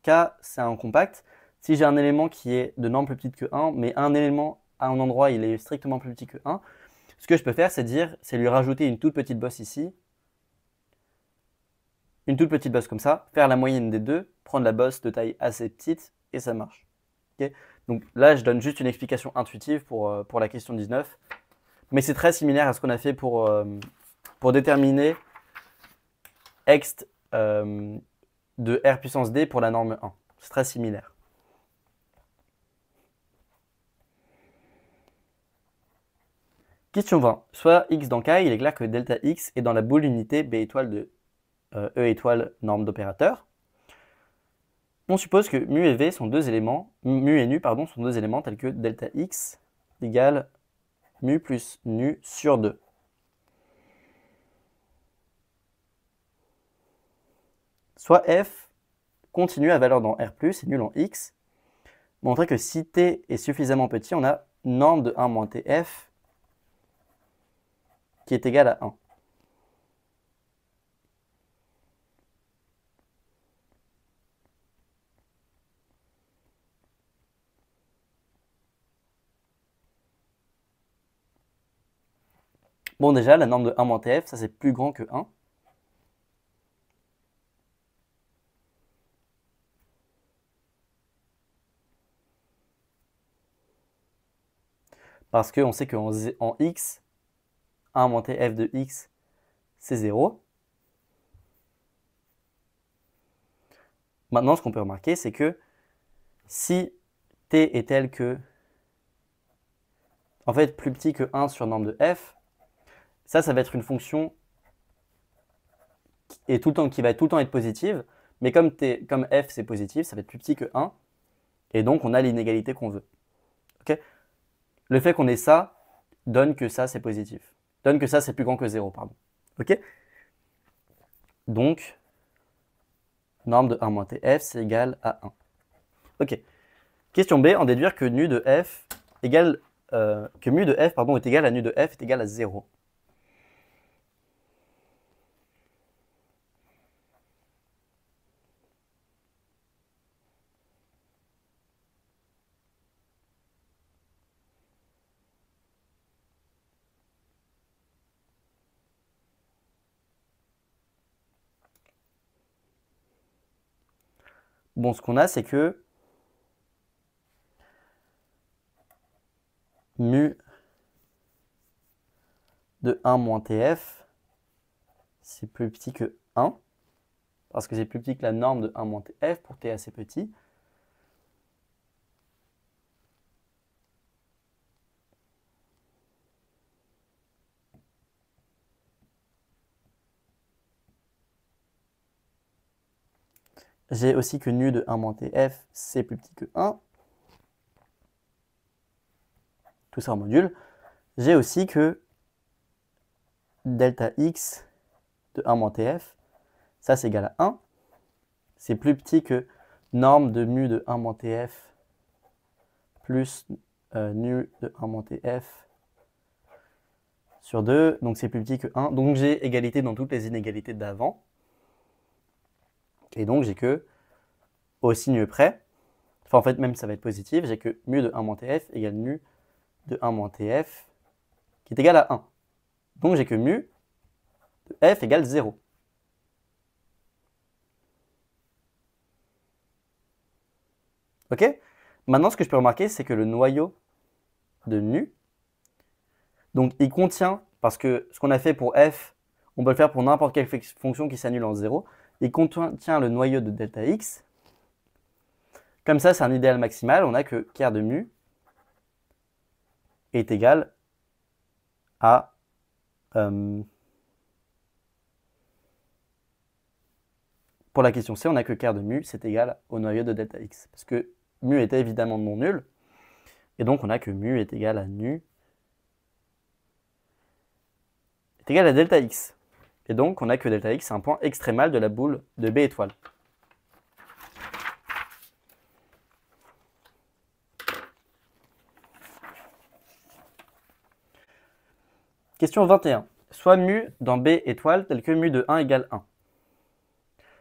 K c'est un compact. Si j'ai un élément qui est de norme plus petite que 1, mais un élément à un endroit il est strictement plus petit que 1, ce que je peux faire c'est lui rajouter une toute petite bosse ici, une toute petite bosse comme ça, faire la moyenne des deux, prendre la bosse de taille assez petite, et ça marche. Okay, donc là, je donne juste une explication intuitive pour la question 19. Mais c'est très similaire à ce qu'on a fait pour déterminer ext de R puissance D pour la norme 1. C'est très similaire. Question 20. Soit x dans K, il est clair que delta x est dans la boule unité B étoile de E étoile norme d'opérateur. On suppose que mu et v sont deux éléments, mu et nu pardon, sont deux éléments tels que delta x égale mu plus nu sur 2. Soit f continue à valeur dans R+, et nul en x. Montrer que si t est suffisamment petit, on a norme de 1 moins tf qui est égale à 1. Bon, déjà, la norme de 1 moins tf, ça c'est plus grand que 1. Parce qu'on sait qu'en x, 1 moins tf de x, c'est 0. Maintenant, ce qu'on peut remarquer, c'est que si t est tel que, en fait, plus petit que 1 sur norme de f, ça va être une fonction qui va tout le temps être positive, mais comme f c'est positif, ça va être plus petit que 1, et donc on a l'inégalité qu'on veut. Okay, le fait qu'on ait ça donne que ça c'est positif, donne que ça c'est plus grand que 0, pardon. Ok, donc, norme de 1 moins tf, c'est égal à 1. Ok. Question B, en déduire que nu de f égale, que mu de f pardon, est égal à nu de f est égal à 0. Bon, ce qu'on a, c'est que mu de 1 moins tf, c'est plus petit que 1, parce que c'est plus petit que la norme de 1 moins tf pour t assez petit. J'ai aussi que nu de 1 moins tf, c'est plus petit que 1. Tout ça en module. J'ai aussi que delta x de 1 moins tf, ça c'est égal à 1. C'est plus petit que norme de mu de 1 moins tf plus nu de 1 moins tf sur 2. Donc c'est plus petit que 1. Donc j'ai égalité dans toutes les inégalités d'avant. Et donc j'ai que, au signe près, enfin en fait même ça va être positif, j'ai que mu de 1 moins tf égale mu de 1 moins tf qui est égal à 1. Donc j'ai que mu de f égale 0. Ok? Maintenant, ce que je peux remarquer, c'est que le noyau de nu, donc il contient, parce que ce qu'on a fait pour f, on peut le faire pour n'importe quelle fonction qui s'annule en 0, il contient le noyau de delta x, Comme ça, c'est un idéal maximal. On a que ker de mu est égal à pour la question C, on a que ker de mu, c'est égal au noyau de delta x. Parce que mu est évidemment non nul. Et donc, on a que mu est égal à nu est égal à delta x. Et donc, on a que delta x, c'est un point extrémal de la boule de B étoile. Question 21. Soit mu dans B étoile tel que mu de 1 égale 1.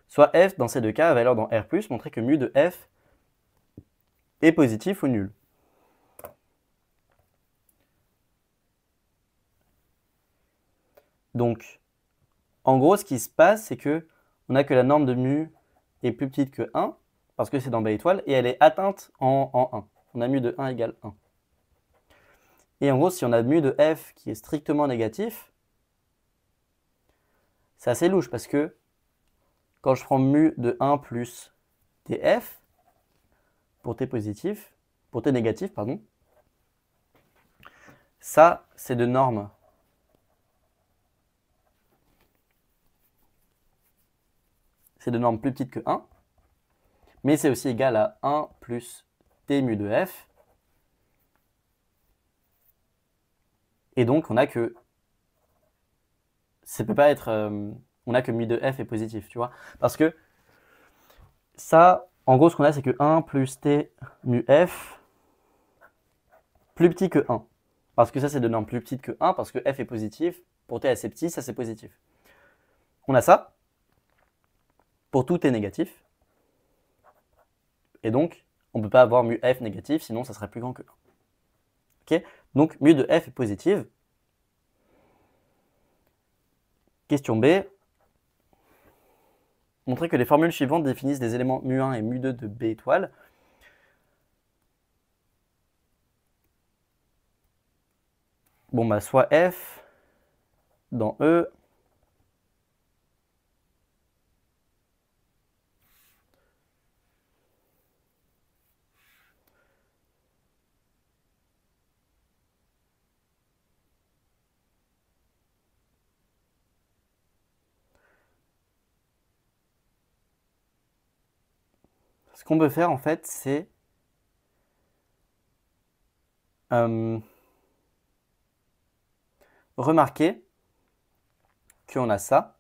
Soit f dans ces deux cas à valeur dans R+, montrer que mu de f est positif ou nul. Donc, en gros, ce qui se passe, c'est que on a que la norme de mu est plus petite que 1, parce que c'est dans B étoile, et elle est atteinte en 1. On a mu de 1 égale 1. Et en gros, si on a mu de f qui est strictement négatif, c'est assez louche, parce que quand je prends mu de 1 plus tf, pour t positif, pour t négatif, pardon, ça, c'est de normes. C'est de normes plus petites que 1, mais c'est aussi égal à 1 plus t mu de f. Et donc, on a que... Ça peut pas être... on a que mu de f est positif, tu vois. Parce que ça, en gros, ce qu'on a, c'est que 1 plus t mu f plus petit que 1. Parce que ça, c'est de normes plus petites que 1, parce que f est positif. Pour t assez petit, ça, c'est positif. On a ça. Pour tout t négatif. Et donc, on ne peut pas avoir mu f négatif, sinon ça serait plus grand que 1. Ok. Donc, mu de f est positive. Question B. Montrer que les formules suivantes définissent des éléments mu1 et mu2 de B étoile. Bon, bah, soit f dans E ce qu'on peut faire en fait, c'est remarquer qu'on a ça.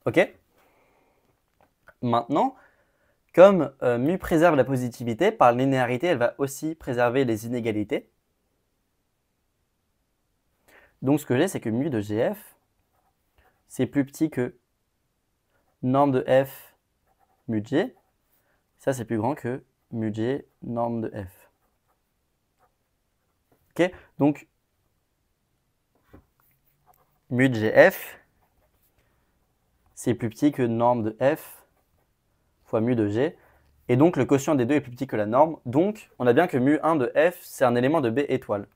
Ok. Maintenant, comme mu préserve la positivité, par linéarité, elle va aussi préserver les inégalités. Donc ce que j'ai, c'est que mu de GF, c'est plus petit que norme de F mu de G. Ça, c'est plus grand que mu de G norme de F. Ok. Donc, mu de GF, c'est plus petit que norme de F fois mu de G. Et donc, le quotient des deux est plus petit que la norme. Donc, on a bien que mu1 de F, c'est un élément de B étoile.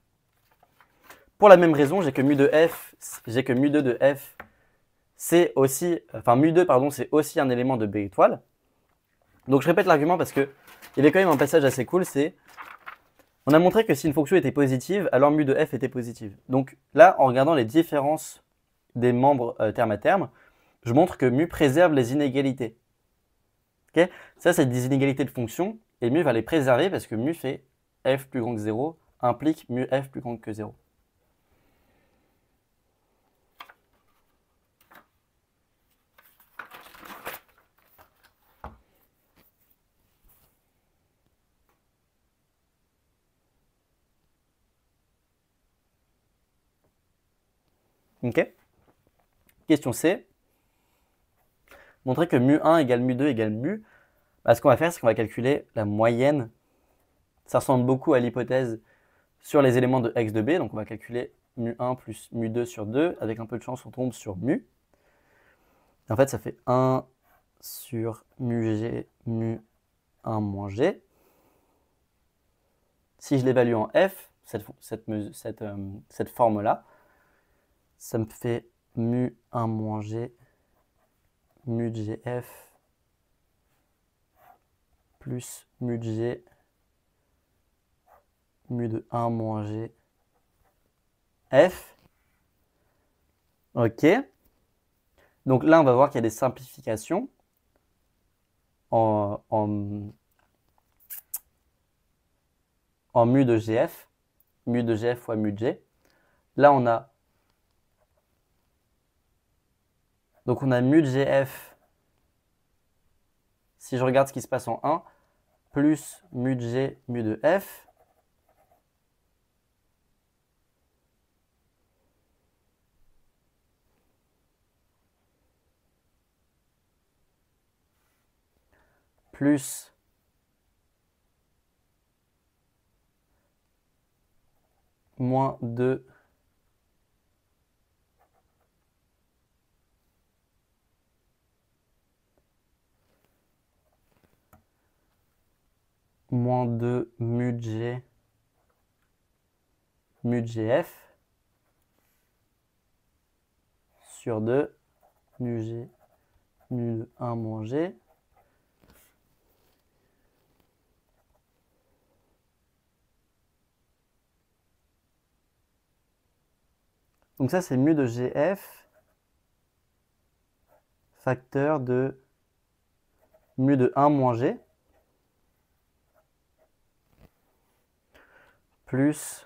Pour la même raison, j'ai que mu de F, j'ai que mu2 de F, c'est aussi, enfin mu2, pardon, c'est aussi un élément de B étoile. Donc, je répète l'argument parce que il y avait quand même un passage assez cool, c'est on a montré que si une fonction était positive, alors mu de F était positive. Donc là, en regardant les différences des membres terme à terme, je montre que mu préserve les inégalités. Okay, ça, c'est des inégalités de fonctions, et mu va les préserver parce que mu fait f plus grand que 0, implique mu f plus grand que 0. Ok. Question C. Montrer que mu1 égale mu2 égale mu. Bah, ce qu'on va faire, c'est qu'on va calculer la moyenne. Ça ressemble beaucoup à l'hypothèse sur les éléments de x de b. Donc on va calculer mu1 plus mu2 sur 2. Avec un peu de chance, on tombe sur mu. Et en fait, ça fait 1 sur mu g mu1 moins g. si je l'évalue en f, cette forme-là, ça me fait mu 1 moins g, mu de gf, plus mu de g, mu de 1 moins g, f. Ok. Donc là, on va voir qu'il y a des simplifications en mu de gf fois mu de g. Là, on a mu de gf, si je regarde ce qui se passe en 1, plus mu de g, mu de f. Plus moins 2 moins 2 mu de g, mu de gf sur 2 mu g, mu de 1 moins g. Donc ça, c'est mu de gf facteur de mu de 1 moins g plus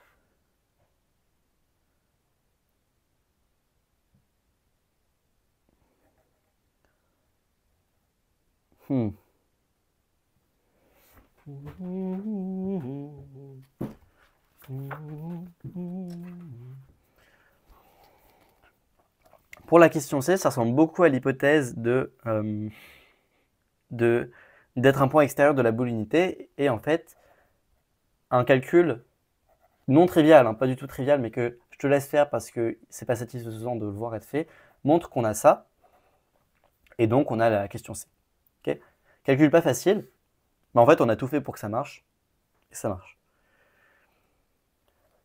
Pour la question C, ça ressemble beaucoup à l'hypothèse d'être un point extérieur de la boule unité. Et en fait, un calcul non trivial, hein, pas du tout trivial, mais que je te laisse faire parce que c'est pas satisfaisant de le voir être fait, montre qu'on a ça. Et donc, on a la question C. Okay, calcul pas facile, mais en fait, on a tout fait pour que ça marche. Et ça marche.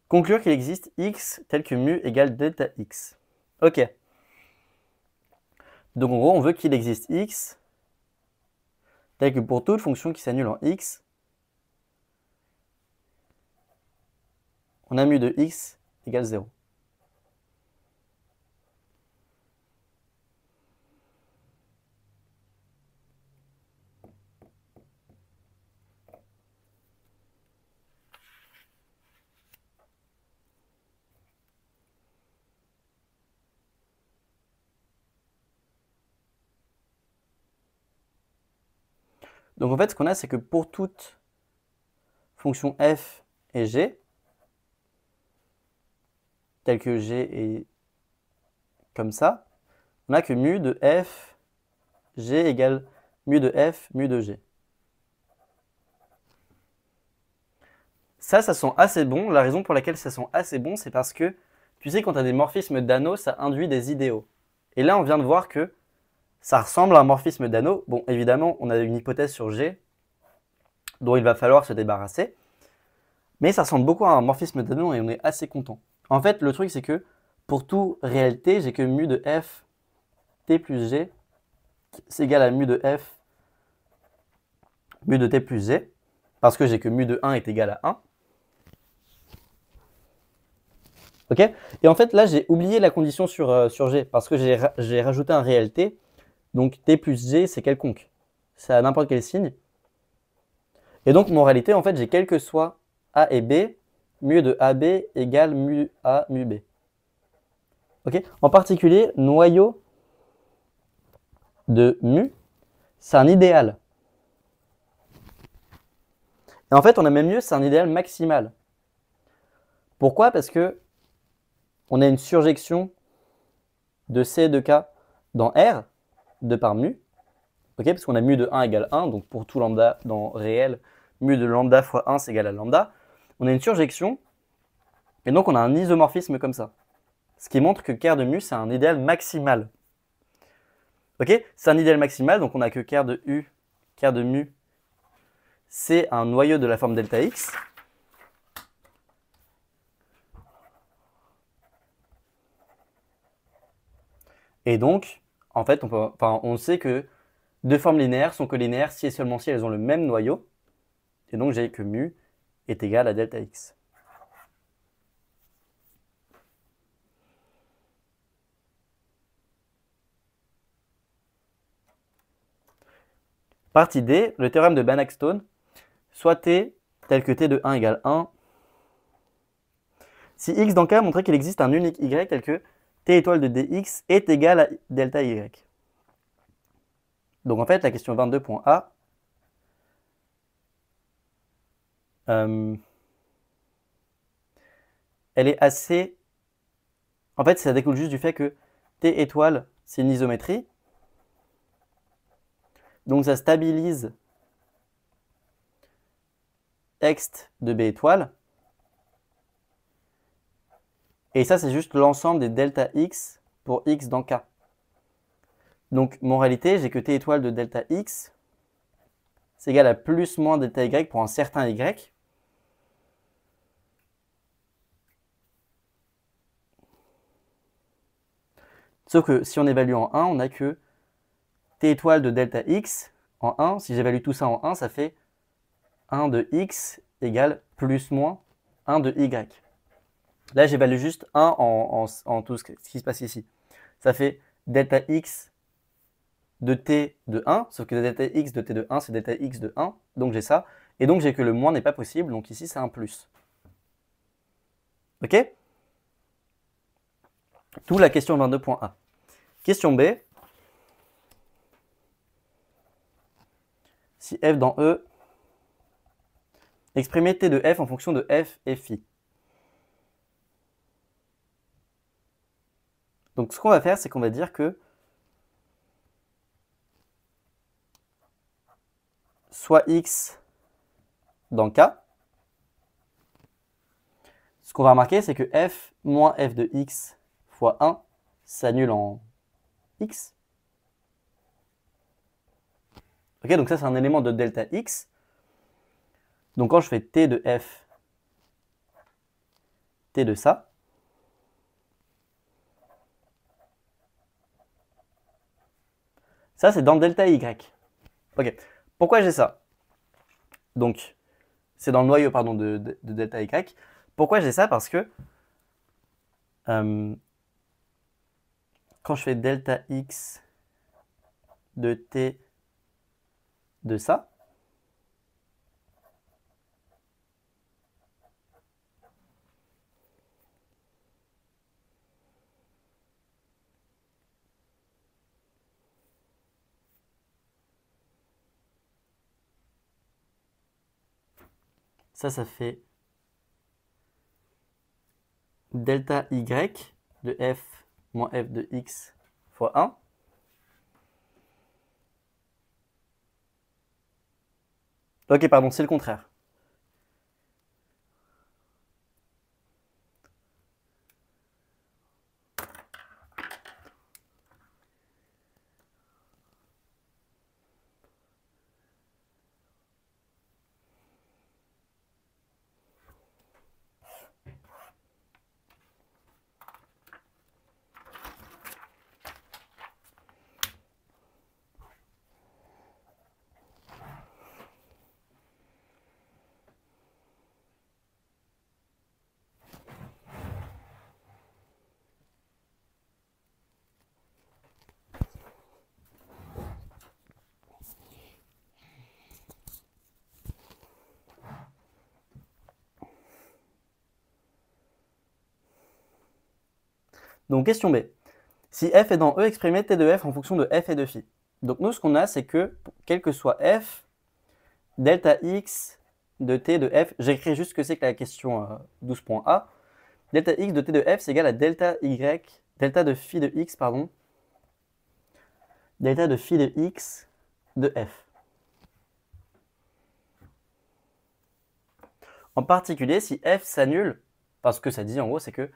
Conclure qu'il existe x tel que mu égale delta x. Ok. Donc en gros, on veut qu'il existe x tel que pour toute fonction qui s'annule en x, on a mu de x égale 0. Donc en fait, ce qu'on a, c'est que pour toute fonction f et g, telle que g est comme ça, on a que mu de f, g égale mu de f, mu de g. Ça sent assez bon. La raison pour laquelle ça sent assez bon, c'est parce que, tu sais, quand tu as des morphismes d'anneaux, ça induit des idéaux. Et là, on vient de voir que ça ressemble à un morphisme d'anneaux. Bon, évidemment, on a une hypothèse sur G dont il va falloir se débarrasser. Mais ça ressemble beaucoup à un morphisme d'anneaux et on est assez content. En fait, le truc, c'est que pour tout réel t, j'ai que mu de f t plus g, c'est égal à mu de f, mu de t plus g, parce que j'ai que mu de 1 est égal à 1. Ok. Et en fait, là, j'ai oublié la condition sur g, parce que j'ai rajouté un réel t. Donc t plus g, c'est quelconque. C'est à n'importe quel signe. Et donc, moralité, en fait, j'ai quel que soit a et b, mu de ab égale mu a, mu b. Ok. En particulier, noyau de mu, c'est un idéal. Et en fait, on a même mieux, c'est un idéal maximal. Pourquoi? Parce que on a une surjection de C et de K dans R, de par mu. Okay, parce qu'on a mu de 1 égale 1, donc pour tout lambda dans réel, mu de lambda fois 1, c'est égal à lambda. On a une surjection, et donc on a un isomorphisme comme ça. Ce qui montre que ker de mu, c'est un idéal maximal. Ok, c'est un idéal maximal, donc on a que ker de u, ker de mu, c'est un noyau de la forme delta x. Et donc, en fait, on sait que deux formes linéaires sont collinéaires si et seulement si elles ont le même noyau. Et donc, j'ai que mu est égal à delta x. Partie D, le théorème de Banach-Stone, soit t tel que t de 1 égale 1, si x dans K montrait qu'il existe un unique y tel que t étoile de dx est égal à delta y. Donc en fait, la question 22.a, elle est assez... En fait, ça découle juste du fait que t étoile, c'est une isométrie. Donc ça stabilise ext de b étoile. Et ça, c'est juste l'ensemble des delta x pour x dans K. Donc, mon réalité, j'ai que t étoile de delta x, c'est égal à plus moins delta y pour un certain y. Sauf que si on évalue en 1, on n'a que t étoile de delta x en 1. Si j'évalue tout ça en 1, ça fait 1 de x égale plus moins 1 de y. Là, j'évalue juste 1 en tout ce qui se passe ici. Ça fait delta x de t de 1, sauf que delta x de t de 1, c'est delta x de 1. Donc j'ai ça. Et donc j'ai que le moins n'est pas possible. Donc ici, c'est un plus. Ok? Tout la question 22.a. Question B. Si f dans E, exprimez t de f en fonction de f et phi. Donc ce qu'on va faire, c'est qu'on va dire que soit x dans K, ce qu'on va remarquer, c'est que f moins f de x fois 1 s'annule en x. Ok, donc ça, c'est un élément de delta x. Donc quand je fais t de f, t de ça, ça, c'est dans delta y. Ok, pourquoi j'ai ça? Donc, c'est dans le noyau, pardon, de delta y. Pourquoi j'ai ça? Parce que quand je fais delta x de t de ça, ça fait delta y de f moins f de x fois 1. Ok, pardon, c'est le contraire. Donc question B. Si f est dans E, exprimez t de f en fonction de f et de phi. Donc nous, ce qu'on a, c'est que, quel que soit f, delta x de t de f, j'écris juste ce que c'est que la question 12.a, delta x de t de f, c'est égal à delta y, delta de phi de x, pardon, delta de phi de x de f. En particulier, si f s'annule, parce que ça dit en gros, c'est que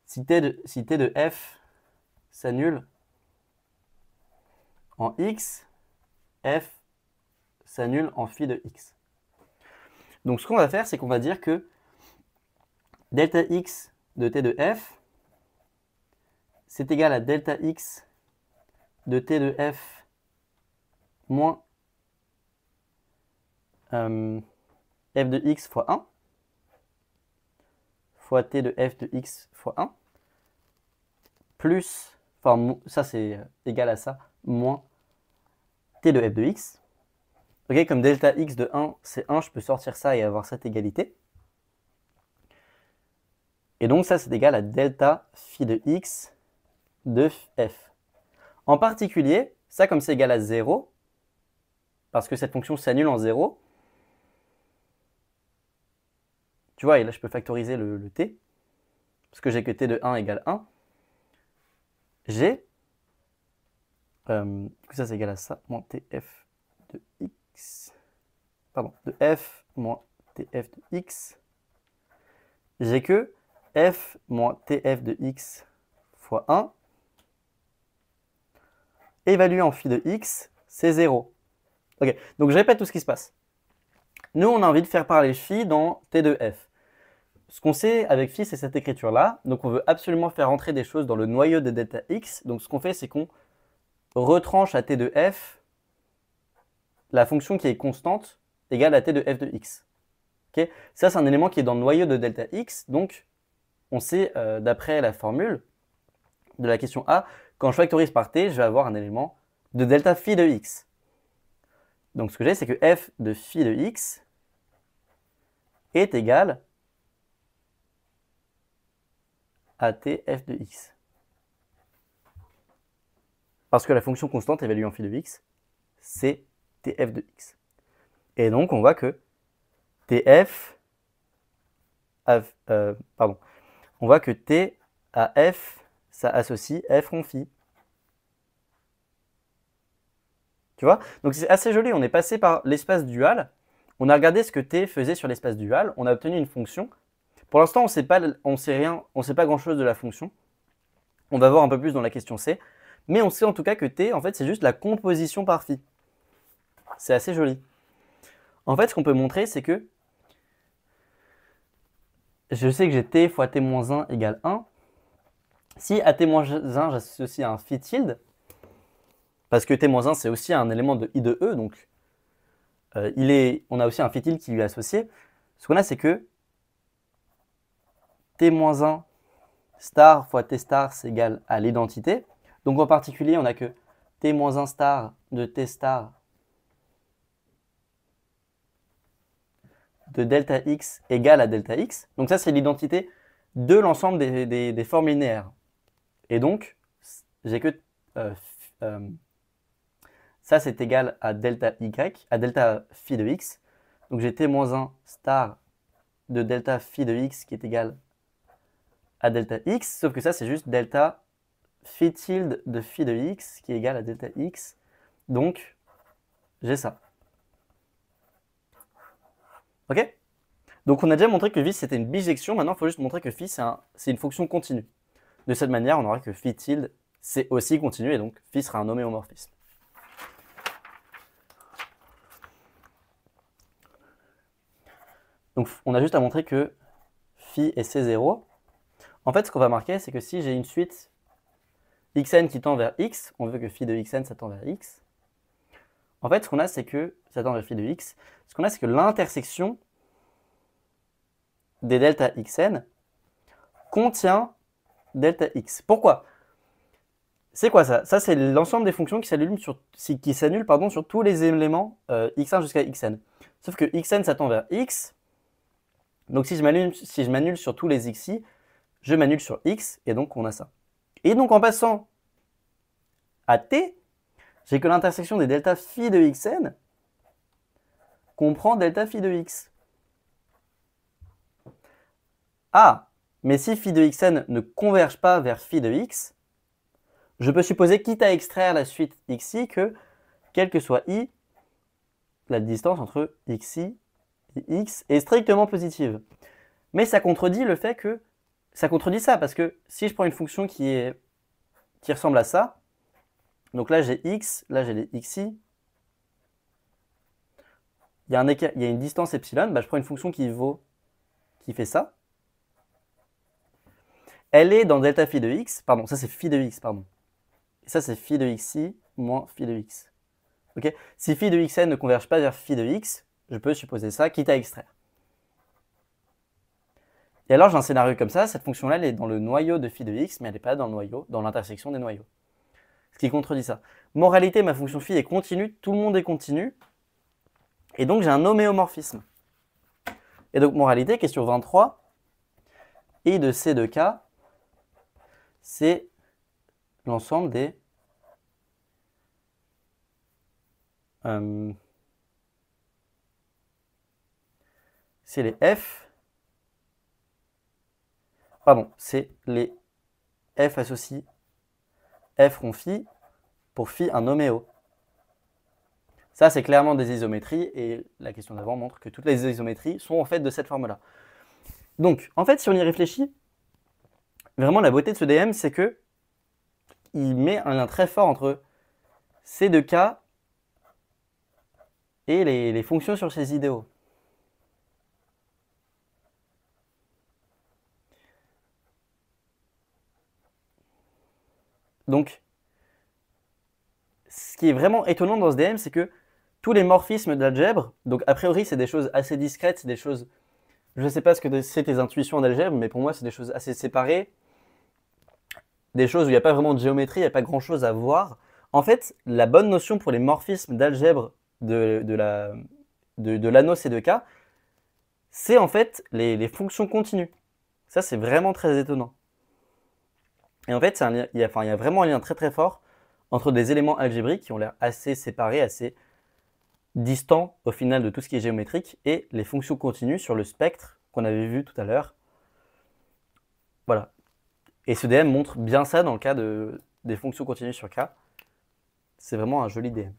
si t de f s'annule en x, f s'annule en phi de x. Donc ce qu'on va faire, c'est qu'on va dire que delta x de t de f c'est égal à delta x de t de f moins f de x fois 1 fois t de f de x fois 1 plus, enfin ça c'est égal à ça, moins t de f de x. Ok, comme delta x de 1 c'est 1, je peux sortir ça et avoir cette égalité. Et donc ça c'est égal à delta phi de x de f. En particulier, ça comme c'est égal à 0, parce que cette fonction s'annule en 0, tu vois, et là je peux factoriser le t, parce que j'ai que t de 1 égale 1, j'ai, ça c'est égal à ça, moins tf de x, pardon, de f moins tf de x, j'ai que f moins tf de x fois 1, évalué en phi de x, c'est 0. Ok, donc je répète tout ce qui se passe. Nous, on a envie de faire parler phi dans t de f. Ce qu'on sait avec phi, c'est cette écriture-là. Donc on veut absolument faire entrer des choses dans le noyau de delta x. Donc ce qu'on fait, c'est qu'on retranche à t de f la fonction qui est constante égale à t de f de x. Okay, ça, c'est un élément qui est dans le noyau de delta x. Donc on sait, d'après la formule de la question A, quand je factorise par t, je vais avoir un élément de delta phi de x. Donc ce que j'ai, c'est que f de phi de x est égal à t f de x. Parce que la fonction constante évaluée en phi de x, c'est tf de x. Et donc on voit que tf, on voit que t à f, ça associe f rond phi. Tu vois? Donc c'est assez joli, on est passé par l'espace dual, on a regardé ce que t faisait sur l'espace dual, on a obtenu une fonction. Pour l'instant, on sait pas grand-chose de la fonction. On va voir un peu plus dans la question C, mais on sait en tout cas que t, en fait, c'est juste la composition par phi. C'est assez joli. En fait, ce qu'on peut montrer, c'est que je sais que j'ai t fois t-1 égale 1. Si à t-1, j'associe un phi tilde, parce que t-1, c'est aussi un élément de I de E, donc on a aussi un phi tilde qui lui est associé. Ce qu'on a, c'est que t-1 star fois t star, c'est égal à l'identité. Donc en particulier, on a que t-1 star de t star de delta x égale à delta x. Donc ça, c'est l'identité de l'ensemble des formes linéaires. Et donc, j'ai que ça, c'est égal à delta y, à delta phi de x. Donc j'ai t-1 star de delta phi de x qui est égal à delta x, sauf que ça, c'est juste delta phi tilde de phi de x qui est égal à delta x. Donc, j'ai ça. Ok? Donc on a déjà montré que phi c'était une bijection, maintenant il faut juste montrer que phi c'est une fonction continue. De cette manière, on aura que phi tilde c'est aussi continu, et donc phi sera un homéomorphisme. Donc on a juste à montrer que phi est C0. En fait, ce qu'on va marquer, c'est que si j'ai une suite xn qui tend vers x, on veut que phi de xn ça tend vers x. En fait, ce qu'on a, c'est que ça tend vers phi de x. Ce qu'on a, c'est que l'intersection des delta xn contient delta x. Pourquoi? C'est quoi ça? Ça, c'est l'ensemble des fonctions qui s'annulent sur tous les éléments x1 jusqu'à xn. Sauf que xn, ça tend vers x. Donc si je m'annule sur tous les xi, je m'annule sur x, et donc on a ça. Et donc en passant à t, j'ai que l'intersection des delta phi de xn comprend delta phi de x. Ah, mais si phi de xn ne converge pas vers phi de x, je peux supposer, quitte à extraire la suite xi, que, quel que soit i, la distance entre xi et x est strictement positive. Mais ça contredit le fait que... Ça contredit ça, parce que si je prends une fonction qui ressemble à ça, donc là j'ai x, là j'ai les xi, il y a une distance epsilon, bah je prends une fonction qui fait ça. elle est dans delta phi de x, pardon, ça c'est phi de x, pardon. Et ça c'est phi de xi moins phi de x. Ok, si phi de xn ne converge pas vers phi de x, je peux supposer ça, quitte à extraire. Et alors j'ai un scénario comme ça, cette fonction-là, elle est dans le noyau de phi de x, mais elle n'est pas dans le noyau, dans l'intersection des noyaux. Ce qui contredit ça. Moralité, ma fonction phi est continue, tout le monde est continu, et donc j'ai un homéomorphisme. Et donc moralité, question 23, I de C de K, c'est l'ensemble des... c'est les F... Pardon, c'est les F associent F rond phi pour phi un homéo. Ça, c'est clairement des isométries, et la question d'avant montre que toutes les isométries sont en fait de cette forme-là. Donc, en fait, si on y réfléchit, vraiment la beauté de ce DM, c'est que il met un lien très fort entre C de K et les fonctions sur ces idéaux. Donc, ce qui est vraiment étonnant dans ce DM, c'est que tous les morphismes d'algèbre, donc a priori c'est des choses assez discrètes, c'est des choses, je ne sais pas ce que c'est tes intuitions d'algèbre, mais pour moi c'est des choses assez séparées, des choses où il n'y a pas vraiment de géométrie, il n'y a pas grand chose à voir. En fait, la bonne notion pour les morphismes d'algèbre de l'anneau C de K, c'est en fait les fonctions continues. Ça c'est vraiment très étonnant. Et en fait, il y a vraiment un lien très très fort entre des éléments algébriques qui ont l'air assez séparés, assez distants au final de tout ce qui est géométrique, et les fonctions continues sur le spectre qu'on avait vu tout à l'heure. Voilà. Et ce DM montre bien ça dans le cas des fonctions continues sur K. C'est vraiment un joli DM.